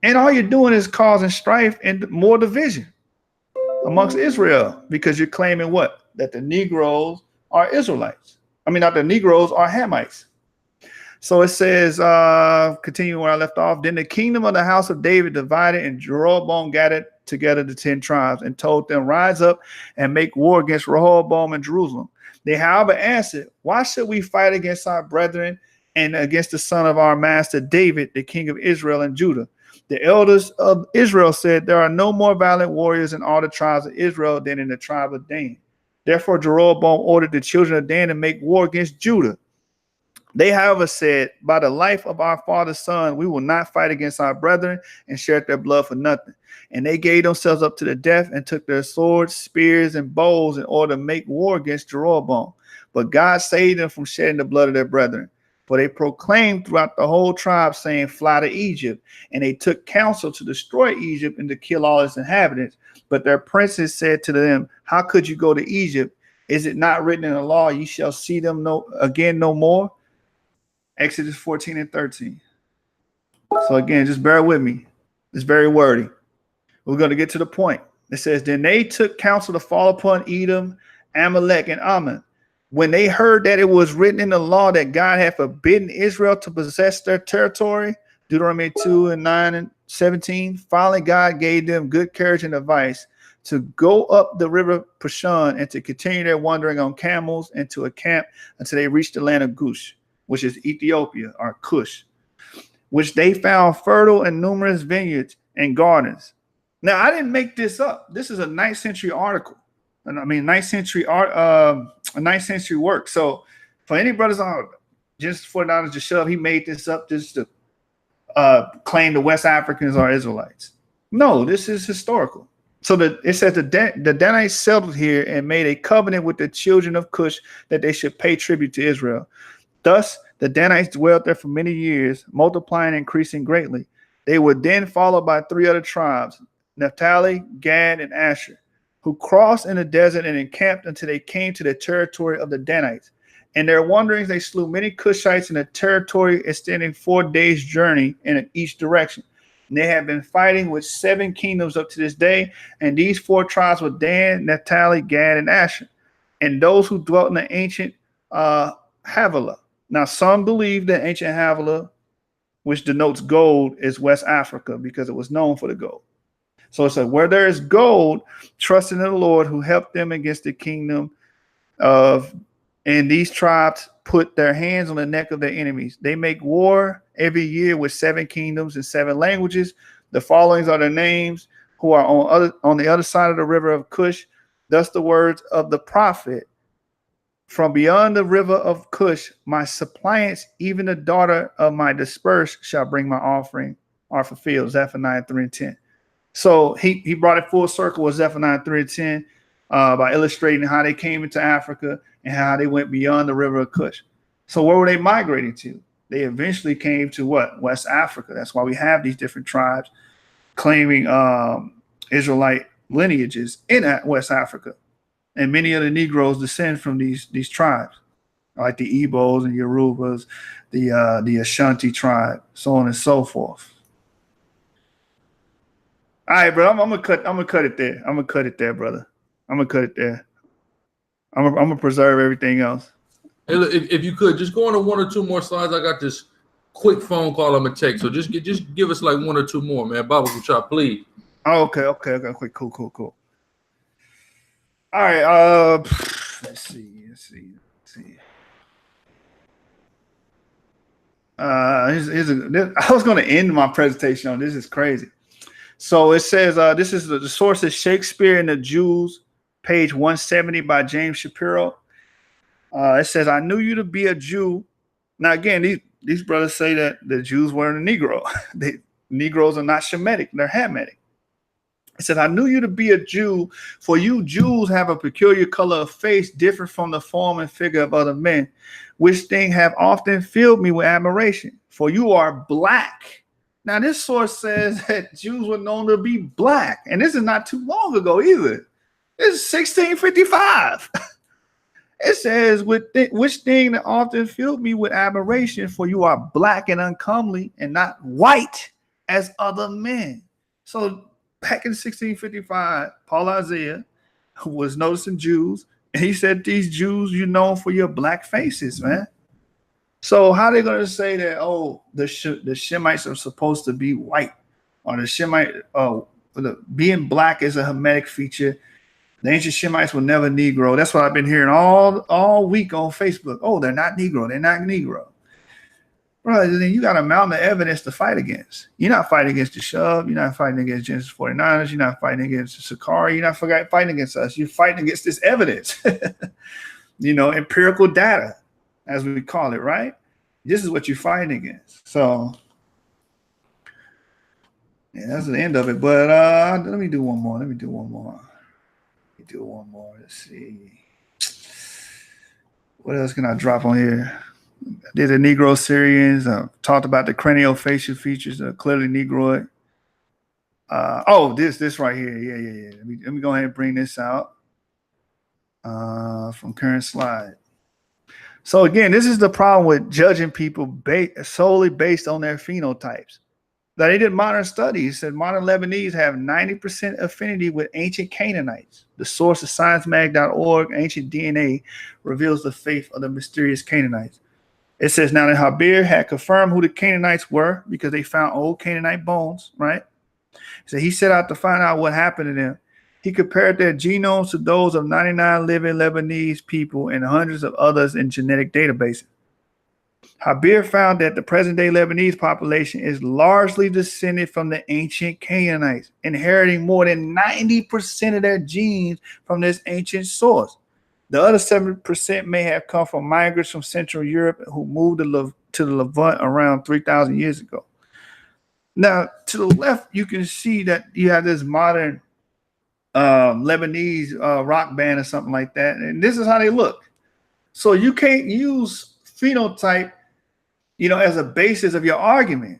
And all you're doing is causing strife and more division amongst Israel because you're claiming what? That the Negroes are Israelites. Not the Negroes are Hamites. So it says, continuing where I left off, then the kingdom of the house of David divided, and Jeroboam gathered together the 10 tribes and told them, rise up and make war against Rehoboam and Jerusalem. They, however, answered, why should we fight against our brethren and against the son of our master David, the king of Israel and Judah? The elders of Israel said, there are no more valiant warriors in all the tribes of Israel than in the tribe of Dan. Therefore, Jeroboam ordered the children of Dan to make war against Judah. They, however, said, by the life of our father's son, we will not fight against our brethren and shed their blood for nothing. And they gave themselves up to the death and took their swords, spears, and bows in order to make war against Jeroboam. But God saved them from shedding the blood of their brethren. For they proclaimed throughout the whole tribe, saying, fly to Egypt. And they took counsel to destroy Egypt and to kill all its inhabitants. But their princes said to them, how could you go to Egypt? Is it not written in the law, ye shall see them no more? Exodus 14 and 13. So again, just bear with me. It's very wordy. We're going to get to the point. It says, then they took counsel to fall upon Edom, Amalek, and Ammon. When they heard that it was written in the law that God had forbidden Israel to possess their territory, Deuteronomy 2 and 9 and 17, finally God gave them good courage and advice to go up the river Pishon and to continue their wandering on camels and to encamp until they reached the land of Gush, which is Ethiopia, or Cush, which they found fertile and numerous vineyards and gardens. Now, I didn't make this up. This is a 9th century article. A 9th century work. So for any brothers on GENESIS49ERS Jashub, he made this up just to claim the West Africans are Israelites. No, this is historical. So it says the Danites settled here and made a covenant with the children of Cush that they should pay tribute to Israel. Thus, the Danites dwelt there for many years, multiplying and increasing greatly. They were then followed by 3 other tribes, Naphtali, Gad, and Asher, who crossed in the desert and encamped until they came to the territory of the Danites. In their wanderings, they slew many Cushites in a territory extending 4 days' journey in each direction. And they have been fighting with 7 kingdoms up to this day. And these 4 tribes were Dan, Naphtali, Gad, and Asher. And those who dwelt in the ancient Havilah. Now, some believe that ancient Havilah, which denotes gold, is West Africa because it was known for the gold. So it said, where there is gold, trust in the Lord who helped them against the kingdom of, and these tribes put their hands on the neck of their enemies. They make war every year with 7 kingdoms and 7 languages. The followings are their names, who are on the other side of the river of Cush. Thus the words of the prophet, from beyond the river of Cush, my suppliants, even the daughter of my dispersed, shall bring my offering, are fulfilled. Zephaniah 3:10. So he brought it full circle with Zephaniah 3:10 by illustrating how they came into Africa and how they went beyond the river of Cush. So where were they migrating to? They eventually came to what? West Africa. That's why we have these different tribes claiming Israelite lineages in West Africa. And many of the Negroes descend from these tribes, like the Igbos and Yorubas, the Ashanti tribe, so on and so forth. All right, bro. I'm gonna cut it there. I'm gonna cut it there, brother. I'm gonna cut it there. I'm gonna preserve everything else. Hey, look, if you could just go on to 1 or 2 more slides. I got this quick phone call I'm gonna take. So just give us like 1 or 2 more, man. Baba Kucha, please. Oh, okay. Quick, cool. All right. Let's see. I was gonna end my presentation on this. Is crazy. So it says, this is the source is Shakespeare and the Jews, page 170 by James Shapiro. It says, I knew you to be a Jew. Now, again, these brothers say that the Jews weren't a Negro. Negroes are not Shemitic, they're Hamitic. It says, I knew you to be a Jew, for you Jews have a peculiar color of face different from the form and figure of other men, which thing have often filled me with admiration, for you are black. Now, this source says that Jews were known to be black, and this is not too long ago either. This is 1655. It says, which thing that often filled me with admiration, for you are black and uncomely and not white as other men. So back in 1655, Paul Isaiah was noticing Jews, and he said, these Jews, you're known for your black faces, man. So how are they going to say that, oh, the Shemites are supposed to be white, or the Shemite, being black is a Hamitic feature. The ancient Shemites were never Negro. That's what I've been hearing all week on Facebook. Oh, they're not Negro. They're not Negro. Bro, then you got a mountain of evidence to fight against. You're not fighting against Jashub. You're not fighting against GENESIS49ERS. You're not fighting against the Sicarii. You're not fighting against us. You're fighting against this evidence. Empirical data, as we call it, right? This is what you're fighting against. So, yeah, that's the end of it. But let me do one more. Let's see. What else can I drop on here? I did the Negro Syrians. Talked about the craniofacial features that are clearly Negroid. This right here. Yeah. Let me go ahead and bring this out from current slide. So again, this is the problem with judging people solely based on their phenotypes. Now, they did modern studies, said modern Lebanese have 90% affinity with ancient Canaanites. The source is sciencemag.org. Ancient DNA reveals the faith of the mysterious Canaanites. It says now that Habir had confirmed who the Canaanites were because they found old Canaanite bones, right? So he set out to find out what happened to them. He compared their genomes to those of 99 living Lebanese people and hundreds of others in genetic databases. Habir found that the present-day Lebanese population is largely descended from the ancient Canaanites, inheriting more than 90% of their genes from this ancient source. The other 7% may have come from migrants from Central Europe who moved to the Levant around 3,000 years ago. Now, to the left, you can see that you have this modern Lebanese rock band or something like that, and this is how they look. So you can't use phenotype, as a basis of your argument.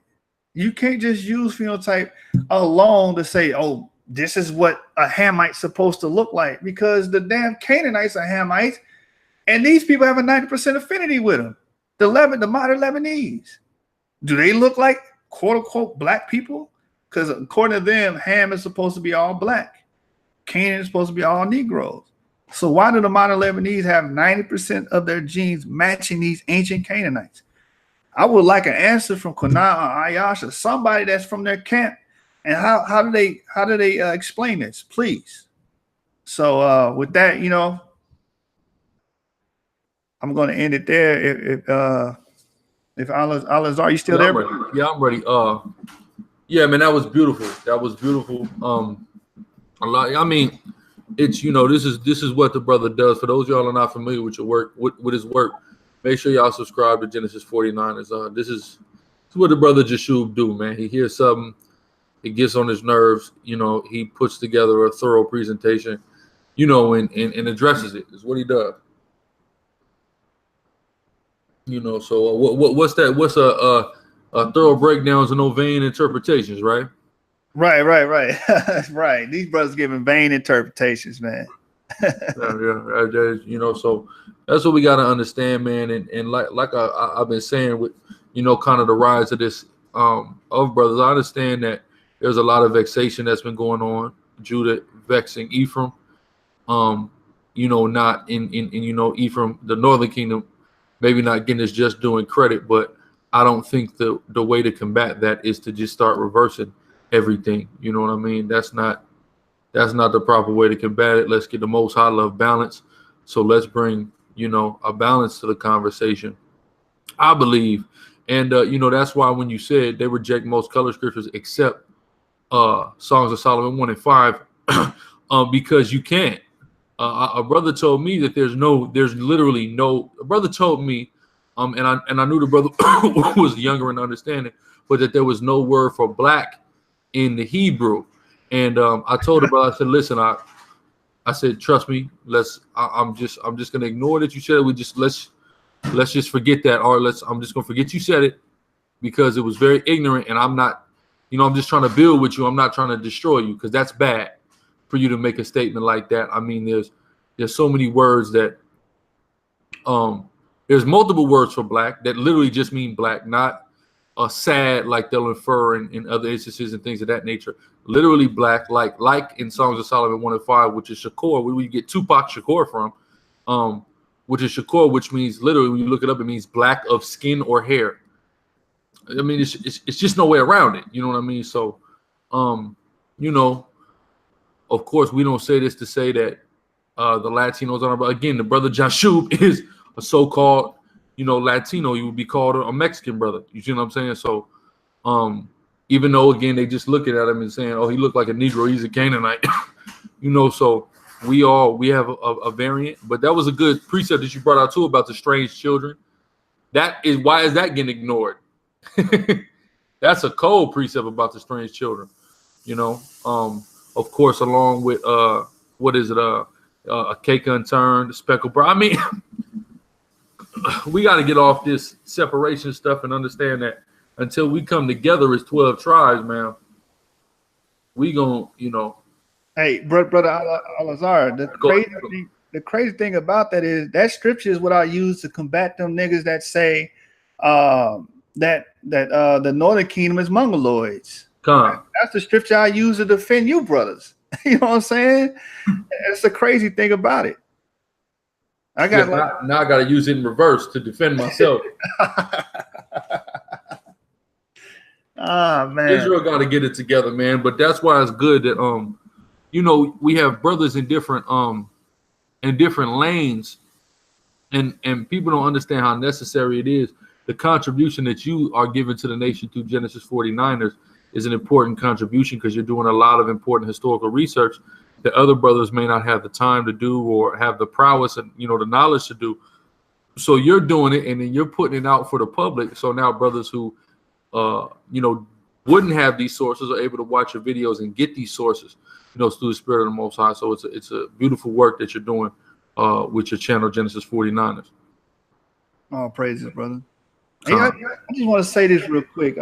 You can't just use phenotype alone to say, oh, this is what a Hamite's supposed to look like, because the damn Canaanites are Hamites, and these people have a 90% affinity with them. The modern Lebanese, do they look like quote unquote black people? Because according to them, Ham is supposed to be all black. Canaan is supposed to be all Negroes. So why do the modern Lebanese have 90% of their genes matching these ancient Canaanites? I would like an answer from Qana or Ayash or somebody that's from their camp. And how do they explain this, please? So with that, you know, I'm going to end it there. If Al-Azhar, you still there? I'm ready. Yeah, man, that was beautiful. That was beautiful. A lot. I mean, it's, you know, this is what the brother does. For those of y'all are not familiar with your work, with his work, make sure y'all subscribe to Genesis49ers. This is what the brother Jashub do, man. He hears something, it gets on his nerves. You know, he puts together a thorough presentation, you know, and addresses it. Is what he does. You know, so what's that? What's a thorough breakdowns and no vain interpretations, right? Right. Right. These brothers giving vain interpretations, man. yeah. You know, so that's what we got to understand, man. And like I've been saying with, you know, kind of the rise of this of brothers, I understand that there's a lot of vexation that's been going on. Judah vexing Ephraim, you know, not in you know, Ephraim, the northern kingdom, maybe not getting his just doing credit, but I don't think the way to combat that is to just start reversing everything. You know what I mean? That's not the proper way to combat it. Let's get the Most High love balance. So let's bring, you know, a balance to the conversation, I believe. And you know, that's why when you said they reject most color scriptures except Songs of Solomon 1 and 5, because you can't. A brother told me that there's literally no. A brother told me, and I knew the brother was younger and understanding, but that there was no word for black in the Hebrew. And I told the brother, I said, listen, I said, trust me, I'm just gonna ignore that you said it. Let's just forget that, or I'm just gonna forget you said it, because it was very ignorant, and I'm not, you know, I'm just trying to build with you. I'm not trying to destroy you, because that's bad for you to make a statement like that. I mean, there's so many words that there's multiple words for black that literally just mean black, not sad like they'll infer in other instances and things of that nature. Literally black, like in Songs of Solomon 1 and 5, which is Shakur, where we get Tupac Shakur from, which is Shakur, which means literally, when you look it up, it means black of skin or hair. I mean, it's just no way around it. You know what I mean? So, you know, of course, we don't say this to say that the Latinos are, but again, the brother Jashub is a so-called, you know, Latino. You would be called a Mexican brother. You see what I'm saying? So, even though, again, they just looking at him and saying, oh, he looked like a Negro, he's a Canaanite, you know, so we have a variant. But that was a good precept that you brought out too about the strange children. Why is that getting ignored? That's a cold precept about the strange children, you know. Of course, along with what is it? A cake unturned, speckled brown. I mean, we got to get off this separation stuff and understand that until we come together as 12 tribes, man, we gon', you know. Hey, brother Al-Azhar, the crazy thing about that is that scripture is what I use to combat them niggas that say that the northern kingdom is mongoloids. That's the scripture I use to defend you brothers. You know what I'm saying? It's the crazy thing about it. Now I got to use it in reverse to defend myself. Man, Israel got to get it together, man. But that's why it's good that you know, we have brothers in different lanes, and people don't understand how necessary it is. The contribution that you are giving to the nation through Genesis49ers is an important contribution, because you're doing a lot of important historical research that other brothers may not have the time to do or have the prowess and, you know, the knowledge to do. So you're doing it, and then you're putting it out for the public. So now brothers who, you know, wouldn't have these sources are able to watch your videos and get these sources, you know, through the Spirit of the Most High. So it's a beautiful work that you're doing with your channel, Genesis49ers. Oh, praises, brother. Hey, I just want to say this real quick.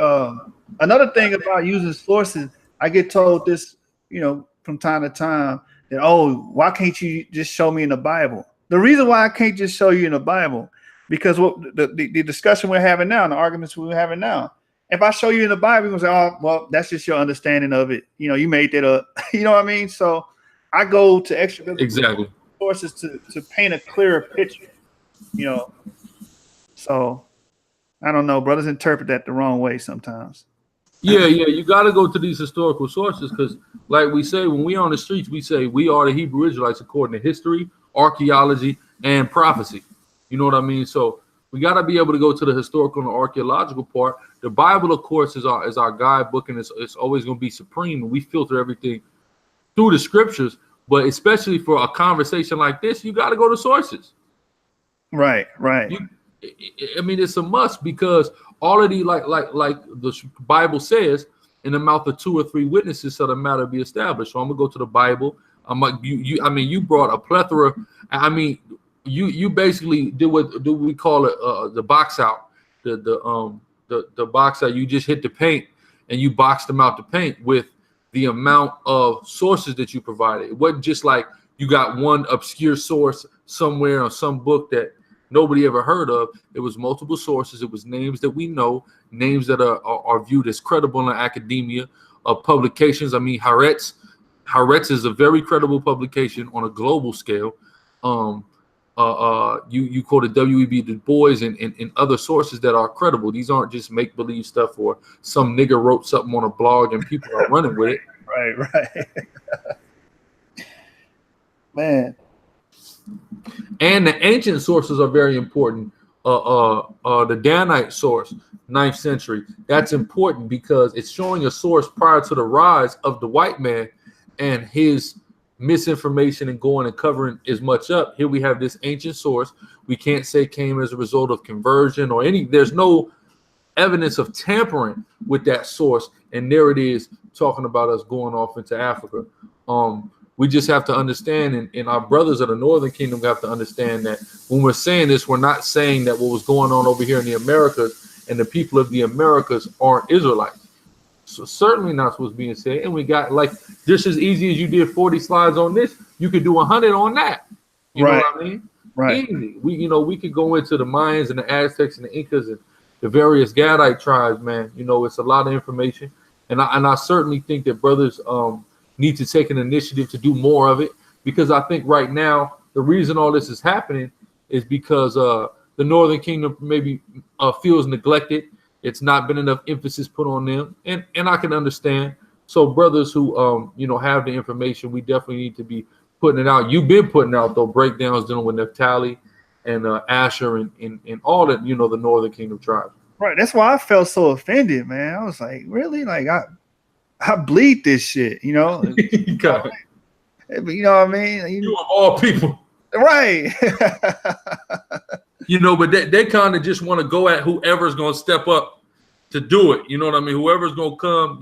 Another thing about using sources, I get told this, you know, from time to time, that, oh, why can't you just show me in the Bible? The reason why I can't just show you in the Bible, because what the discussion we're having now, and the arguments we're having now, if I show you in the Bible, you're gonna say, oh, well, that's just your understanding of it. You know, you made that up. You know what I mean? So I go to extra Exactly. sources to paint a clearer picture. You know, so I don't know. Brothers interpret that the wrong way sometimes. Yeah, you got to go to these historical sources because, like we say, when we on the streets, we say we are the Hebrew Israelites according to history, archaeology, and prophecy. You know what I mean? So we got to be able to go to the historical and archaeological part. The Bible, of course, is our guidebook, and it's always going to be supreme. We filter everything through the scriptures, but especially for a conversation like this, you got to go to sources. Right. I mean, it's a must because all of the like the Bible says, in the mouth of 2 or 3 witnesses shall the matter be established. So I'm gonna go to the Bible. I'm like you brought a plethora. I mean, you basically did what do we call it the box out, the box out. You just hit the paint and you boxed them out the paint with the amount of sources that you provided. It wasn't just like you got one obscure source somewhere on some book that nobody ever heard of. It was multiple sources. It was names that we know, names that are viewed as credible in academia, publications. I mean, Haaretz is a very credible publication on a global scale. You quoted W.E.B. Du Bois and other sources that are credible. These aren't just make-believe stuff or some nigga wrote something on a blog and people are running with it. Right. Man. And the ancient sources are very important. The Danite source, 9th century, that's important because it's showing a source prior to the rise of the white man and his misinformation and going and covering as much up. Here we have this ancient source. We can't say came as a result of conversion or there's no evidence of tampering with that source. And there it is talking about us going off into Africa. We just have to understand, and our brothers of the Northern Kingdom have to understand that when we're saying this, we're not saying that what was going on over here in the Americas and the people of the Americas aren't Israelites. So certainly not what's being said. And we got like just as easy as you did 40 slides on this, you could do 100 on that. You know what I mean? Right. Easy. We could go into the Mayans and the Aztecs and the Incas and the various Gadite tribes, man. You know, it's a lot of information. And I certainly think that brothers need to take an initiative to do more of it, because I think right now the reason all this is happening is because the Northern Kingdom maybe feels neglected. It's not been enough emphasis put on them, and I can understand. So brothers who have the information, we definitely need to be putting it out. You've been putting out though breakdowns dealing with Naphtali and Asher and all that, the Northern Kingdom tribes. Right. That's why I felt so offended, man. I was like, really? Like I bleed this shit, you know? You got it. You know what I mean? You of all people. Right. But they kind of just want to go at whoever's going to step up to do it. You know what I mean? Whoever's going to come,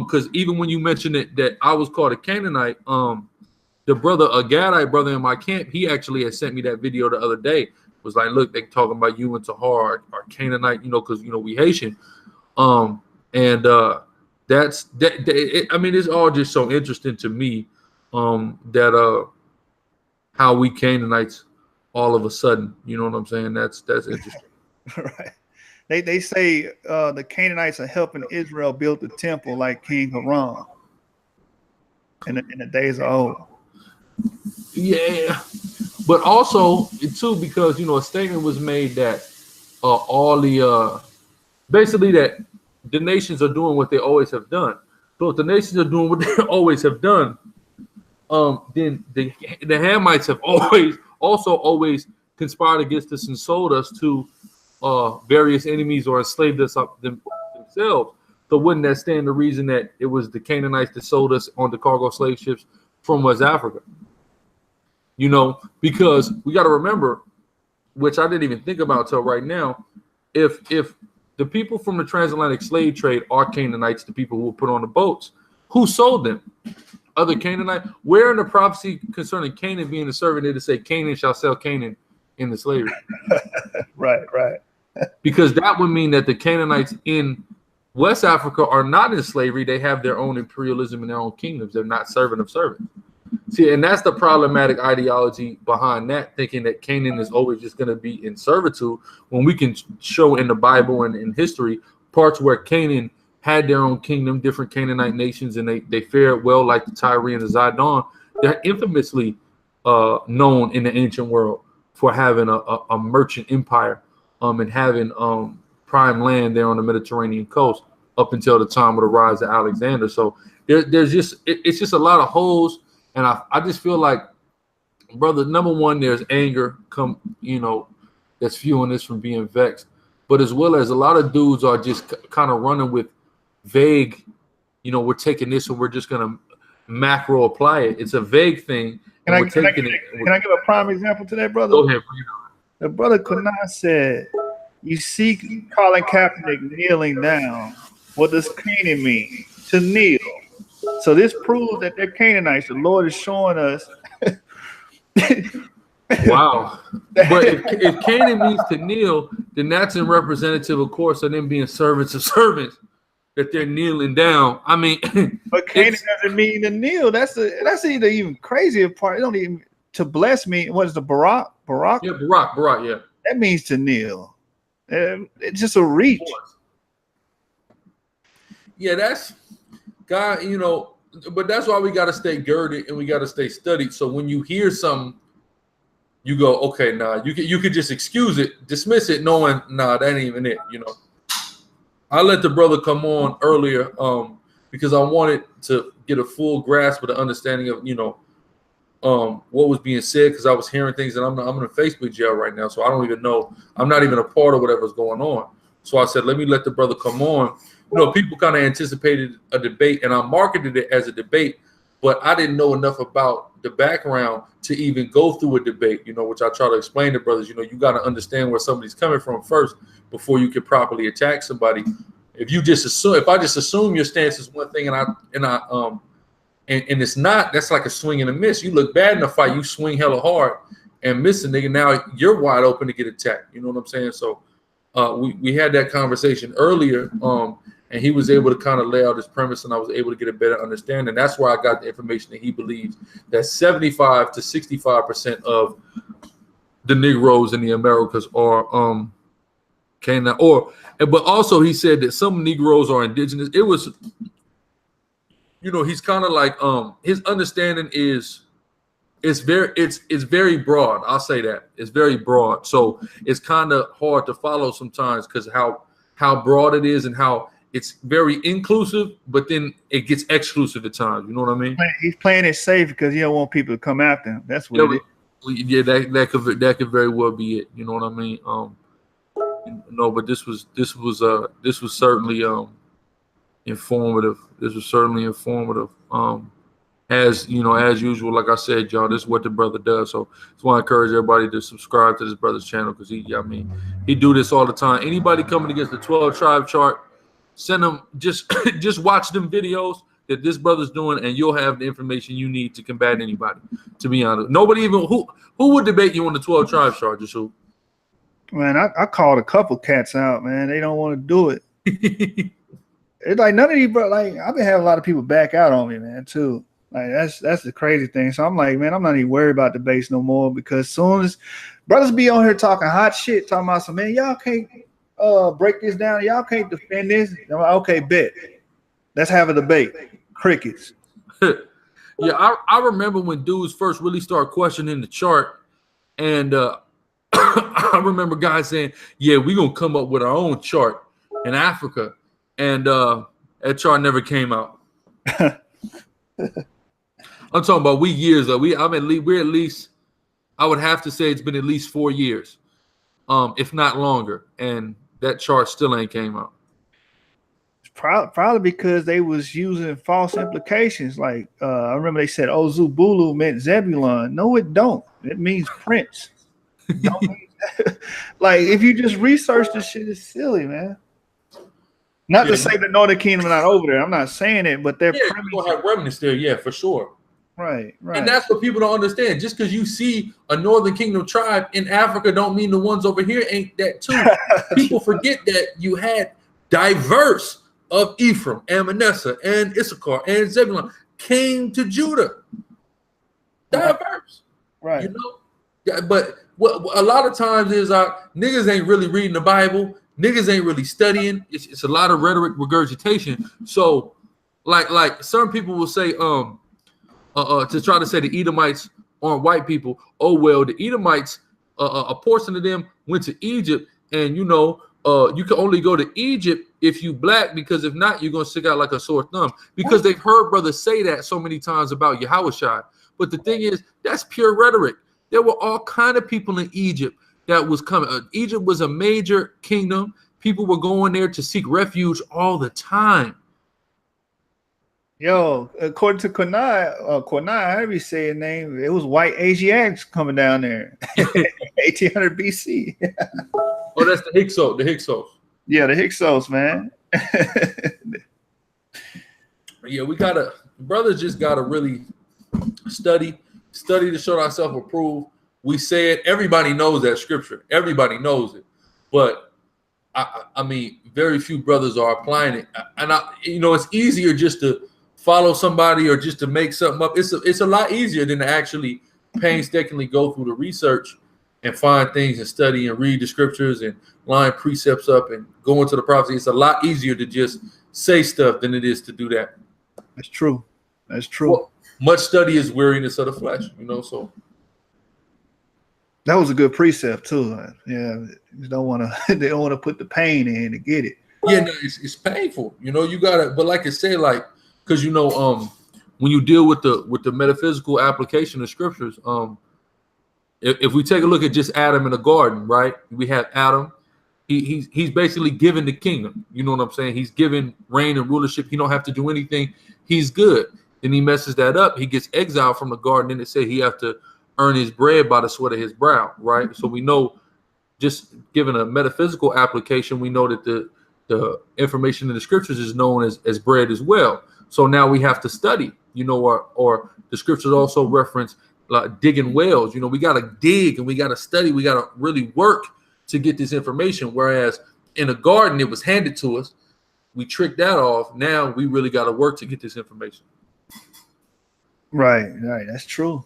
because even when you mentioned it, that I was called a Canaanite, the brother, a Gadite brother in my camp, he actually had sent me that video the other day. Was like, look, they talking about you and Tahar are Canaanite, because, we Haitian. That's that. I mean, it's all just so interesting to me that how we Canaanites all of a sudden, you know what I'm saying? That's interesting. Right. They say the Canaanites are helping Israel build the temple like King Haran in the days of old. Yeah, but also too because a statement was made that all the basically that the nations are doing what they always have done. So if the nations are doing what they always have done, then the Hamites have always conspired against us and sold us to various enemies or enslaved us themselves. So wouldn't that stand the reason that it was the Canaanites that sold us on the cargo slave ships from West Africa? Because we got to remember, which I didn't even think about till right now, if the people from the transatlantic slave trade are Canaanites, the people who were put on the boats, who sold them? Other Canaanite? Where in the prophecy concerning Canaan being a servant did it say Canaan shall sell Canaan in the slavery? Right. Because that would mean that the Canaanites in West Africa are not in slavery. They have their own imperialism and their own kingdoms. They're not servant of servants. See, and that's the problematic ideology behind that, thinking that Canaan is always just going to be in servitude, when we can show in the Bible and in history parts where Canaan had their own kingdom, different Canaanite nations, and they fared well, like the Tyre and the Zidon. They're infamously known in the ancient world for having a merchant empire and having prime land there on the Mediterranean coast up until the time of the rise of Alexander. So there's just it's just a lot of holes, and I just feel like, brother, number one, there's anger that's fueling this from being vexed, but as well as a lot of dudes are just kind of running with vague, we're taking this and we're just gonna macro apply it. It's a vague thing. Can I give a prime example to that, brother? Go ahead. The brother Qana said, "You see Colin Kaepernick kneeling down. What does Canaan mean? To kneel." So this proves that they're Canaanites. The Lord is showing us. Wow. But if Canaan means to kneel, then that's in representative, of course, of them being servants of servants, that they're kneeling down. I mean, but Canaan doesn't mean to kneel. That's either even crazier part. It don't even to bless me. What is the Barak? Yeah, Barak, yeah. That means to kneel. It's just a reach. Yeah, that's God, but that's why we got to stay girded and we got to stay studied. So when you hear something, you go, okay, nah, you could just excuse it, dismiss it, knowing, nah, that ain't even it, I let the brother come on earlier because I wanted to get a full grasp of the understanding of, what was being said, because I was hearing things, and I'm in a Facebook jail right now, so I don't even know. I'm not even a part of whatever's going on. So I said, let me let the brother come on. People kind of anticipated a debate, and I marketed it as a debate, but I didn't know enough about the background to even go through a debate, which I try to explain to brothers. You got to understand where somebody's coming from first before you can properly attack somebody. If I just assume your stance is one thing and it's not, that's like a swing and a miss. You look bad in a fight, you swing hella hard and miss a nigga. Now you're wide open to get attacked. You know what I'm saying? So we had that conversation earlier, and he was able to kind of lay out his premise, and I was able to get a better understanding. That's where I got the information that he believes that 75 to 65% of the Negroes in the Americas are Canaan, but also he said that some Negroes are indigenous. It was, he's kind of like his understanding is it's very broad. I'll say that it's very broad. So it's kind of hard to follow sometimes because how broad it is and how it's very inclusive, but then it gets exclusive at times. You know what I mean? He's playing it safe because he don't want people to come after him. That's what it is. Yeah, that could very well be it. You know what I mean? But this was certainly informative. This was certainly informative. As usual, like I said, y'all, this is what the brother does. So just want to encourage everybody to subscribe to this brother's channel because he do this all the time. Anybody coming against the 12 tribe chart, send them just watch them videos that this brother's doing, and you'll have the information you need to combat anybody. To be honest, nobody even who would debate you on the 12 tribe chart, Jashub? Man, I called a couple cats out, man. They don't want to do it. It's like none of these, bro. Like I've been having a lot of people back out on me, man, too. Like that's the crazy thing. So I'm like, man, I'm not even worried about debates no more because soon as brothers be on here talking hot shit, talking about some, man, y'all can't break this down, y'all can't defend this. I'm like, okay, bet. Let's have a debate. Crickets. Yeah, I remember when dudes first really started questioning the chart, and I remember guys saying, yeah, we're gonna come up with our own chart in Africa, and that chart never came out. I'm talking about years though. We're at least, I would have to say it's been at least 4 years, if not longer, and that chart still ain't came out. Probably because they was using false implications. Like I remember they said Ozubulu meant Zebulon. No, it don't. It means prince. Like if you just research this shit, it's silly, man. Not to say the Northern Kingdom are not over there. I'm not saying it, but they're going to have remnants there. Yeah, for sure. Right. And that's what people don't understand. Just because you see a Northern Kingdom tribe in Africa don't mean the ones over here ain't that too. People forget that you had diverse of Ephraim and Manasseh and Issachar and Zebulun came to Judah. Diverse. Right. But what a lot of times is niggas ain't really reading the Bible. niggas ain't really studying. It's a lot of rhetoric regurgitation. So like some people will say to try to say the Edomites aren't white people. Oh well, the Edomites, a portion of them went to Egypt, and you can only go to Egypt if you black, because if not, you're gonna stick out like a sore thumb. Because they've heard brothers say that so many times about Yahushua. But the thing is, that's pure rhetoric. There were all kind of people in Egypt that was coming. Egypt was a major kingdom. People were going there to seek refuge all the time. Yo, according to Qana, however you say his name, it was white Asiatics coming down there, 1800 BC. Oh, that's the Hyksos. Yeah, the Hyksos, man. Yeah, brothers just gotta really study to show ourselves approved. We say it. Everybody knows that scripture. Everybody knows it, but I mean, very few brothers are applying it. And it's easier just to follow somebody or just to make something up. It's a lot easier than to actually painstakingly go through the research and find things and study and read the scriptures and line precepts up and go into the prophecy. It's a lot easier to just say stuff than it is to do that. That's true. That's true. Well, much study is weariness of the flesh, so. That was a good precept too. Yeah, they don't want to put the pain in to get it. Yeah, no, it's painful. You gotta, but like I say, because when you deal with the metaphysical application of scriptures, if we take a look at just Adam in the garden, right? We have Adam. He's basically given the kingdom. You know what I'm saying? He's given reign and rulership. He don't have to do anything. He's good. Then he messes that up. He gets exiled from the garden. Then it said he have to earn his bread by the sweat of his brow, right? So we know, just given a metaphysical application, we know that the information in the scriptures is known as bread as well. So now we have to study, or the scriptures also reference like digging wells. We got to dig and we got to study. We got to really work to get this information. Whereas in a garden, it was handed to us. We tricked that off. Now we really got to work to get this information. Right. That's true.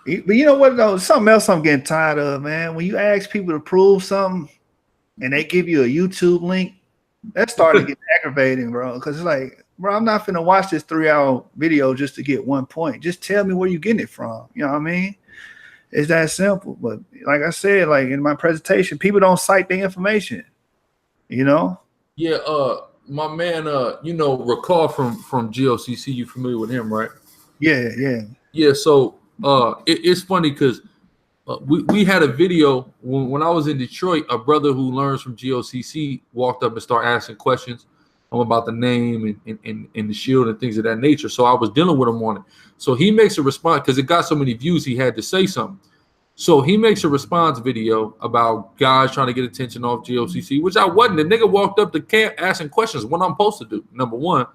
But you know what, though? Something else I'm getting tired of, man. When you ask people to prove something and they give you a YouTube link, that's starting to get aggravating, bro. Because it's like, bro, I'm not finna watch this 3-hour video just to get one point. Just tell me where you're getting it from. You know what I mean? It's that simple. But like I said, like in my presentation, people don't cite the information. Yeah, my man, Recall from GOCC, you familiar with him, right? Yeah. So it's funny because we had a video when I was in Detroit. A brother who learns from GOCC walked up and started asking questions about the name and the shield and things of that nature. So I was dealing with him on it. So he makes a response because it got so many views. He had to say something. So he makes a response video about guys trying to get attention off GOCC, which I wasn't. The nigga walked up to camp asking questions. What I'm supposed to do, number one.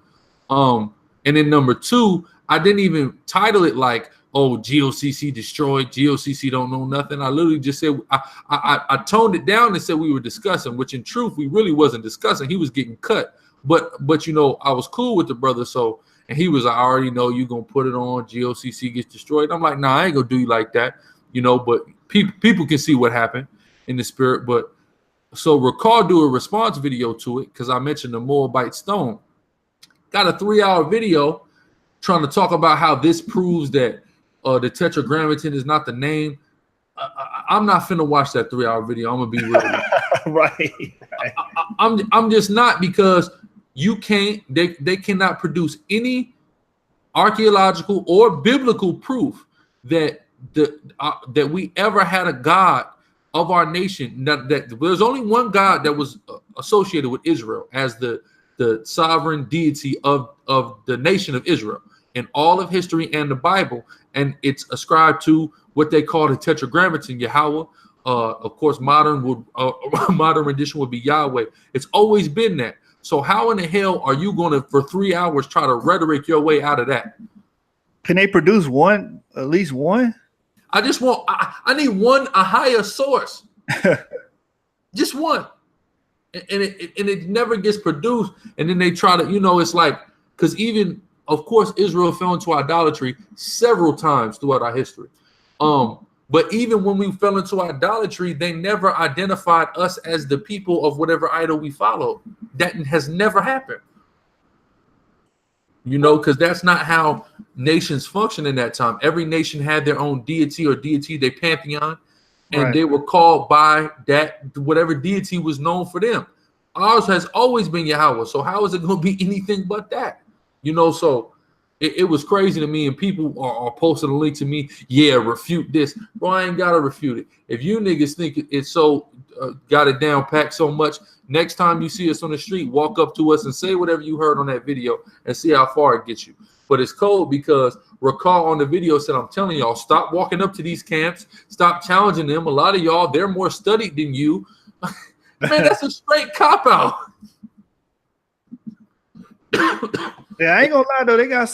And then number two, I didn't even title it like, oh, GOCC destroyed. GOCC don't know nothing. I literally just said, I toned it down and said we were discussing, which in truth, we really wasn't discussing. He was getting cut. But I was cool with the brother. So, and he was, I already know you're going to put it on. GOCC gets destroyed. I'm like, nah, I ain't going to do you like that. But people can see what happened in the spirit. But so Recall do a response video to it because I mentioned the Moabite stone. Got a 3-hour video trying to talk about how this proves that the tetragrammaton is not the name. I'm not finna watch that 3-hour video. I'm gonna be real. Right. I'm just not, because you can't. They cannot produce any archaeological or biblical proof that that we ever had a God of our nation. That there's only one God that was associated with Israel as the sovereign deity of the nation of Israel in all of history and the Bible, and it's ascribed to what they call the tetragrammaton, Yahweh. Of course, modern rendition would be Yahweh. It's always been that. So how in the hell are you going to, for 3 hours, try to rhetoric your way out of that? Can they produce one, at least one? I need one, a higher source. Just one. And it never gets produced. And then they try to, it's like, because even, of course, Israel fell into idolatry several times throughout our history. But even when we fell into idolatry, they never identified us as the people of whatever idol we followed. That has never happened. You know, because that's not how nations function in that time. Every nation had their own deity or deity, their pantheon, and they were called by that, whatever deity was known for them. Ours has always been Yahweh. So how is it going to be anything but that? You know, so it was crazy to me, and people are posting a link to me. Yeah, refute this. Bro, I ain't got to refute it. If you niggas think it's so got it down packed so much, next time you see us on the street, walk up to us and say whatever you heard on that video and see how far it gets you. But it's cold because Recall on the video said, I'm telling y'all, stop walking up to these camps. Stop challenging them. A lot of y'all, they're more studied than you. Man, that's a straight cop-out. Yeah, I ain't gonna lie though. They got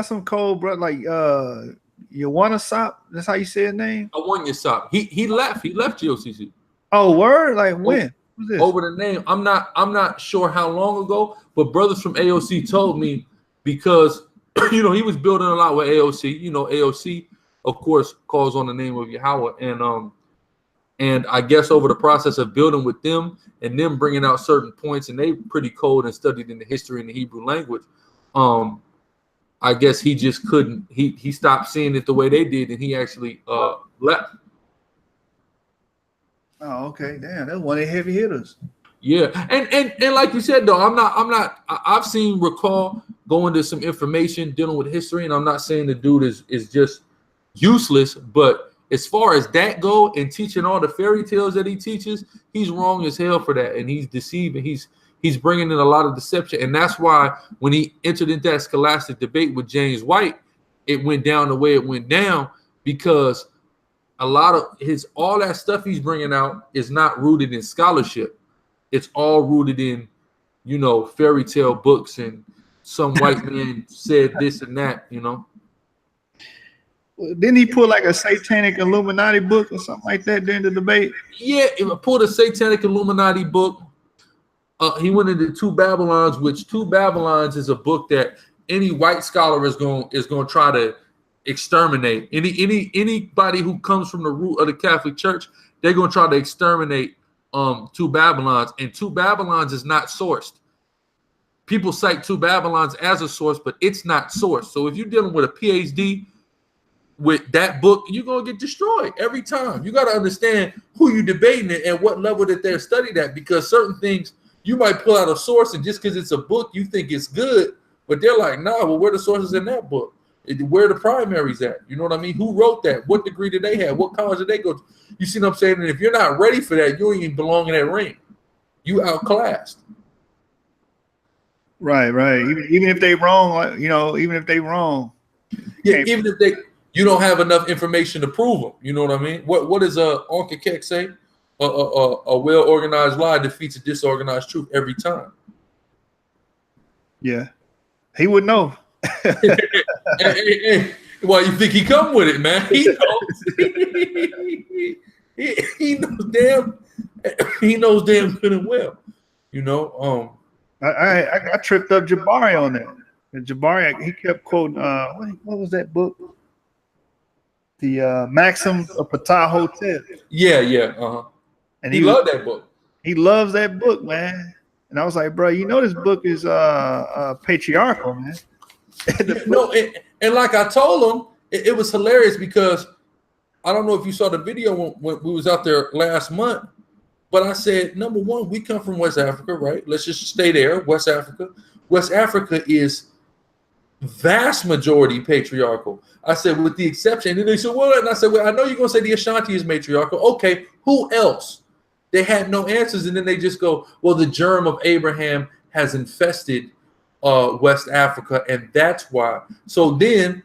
some cold, bro. Like Yawanasop. That's how you say his name. Yawanasop. He left. He left GOCC. Oh, word? Like when? Who's this? Over the name. I'm not sure how long ago, but brothers from AOC told me because you know he was building a lot with AOC. You know, AOC, of course, calls on the name of Yahweh, and I guess over the process of building with them and them bringing out certain points, and they pretty cold and studied in the history and the Hebrew language. I guess he just couldn't. He stopped seeing it the way they did, and he actually left. Oh, okay. Damn, that's one of the heavy hitters. Yeah, and like you said though, I've seen Recall go into some information dealing with history, and I'm not saying the dude is just useless, but as far as that go and teaching all the fairy tales that he teaches, he's wrong as hell for that, and he's deceiving. He's bringing in a lot of deception, and that's why when he entered into that scholastic debate with James White, it went down the way it went down because a lot of all that stuff he's bringing out is not rooted in scholarship. It's all rooted in, you know, fairy tale books and some white man said this and that, you know. Didn't he pull like a satanic Illuminati book or something like that during the debate? Yeah, he pulled a satanic Illuminati book. He went into Two Babylons, which Two Babylons is a book that any white scholar is going to try to exterminate. Anybody who comes from the root of the Catholic Church, they're going to try to exterminate Two Babylons, and Two Babylons is not sourced. People cite Two Babylons as a source, but it's not sourced. So if you're dealing with a PhD with that book, you're going to get destroyed every time. You got to understand who you're debating and what level that they're studied at, because certain things you might pull out a source, and just because it's a book, you think it's good, but they're like, nah, well, where are the sources in that book? Where are the primaries at? You know what I mean? Who wrote that? What degree did they have? What college did they go to? You see what I'm saying? And if you're not ready for that, you don't even belong in that ring. You outclassed. Right. Even if they wrong, you know, even if they wrong. Yeah, even if you don't have enough information to prove them. You know what I mean? What does Uncle Keck say? A well-organized lie defeats a disorganized truth every time. Yeah, he would know. Hey, why you think he come with it, man? He knows. He knows damn good and well. You know. I tripped up Jabari on that. And Jabari, he kept quoting. What was that book? The Maxims of Patah Hotel. Yeah. And he loved that book. He loves that book, man. And I was like, bro, you know this book is patriarchal, man. No, and like I told him, it was hilarious because I don't know if you saw the video when we was out there last month, but I said, number one, we come from West Africa, right? Let's just stay there, West Africa. West Africa is vast majority patriarchal. I said, with the exception, and they said, well, and I said, well, I know you're going to say the Ashanti is matriarchal. Okay, who else? They had no answers, and then they just go, well, the germ of Abraham has infested West Africa, and that's why. So then,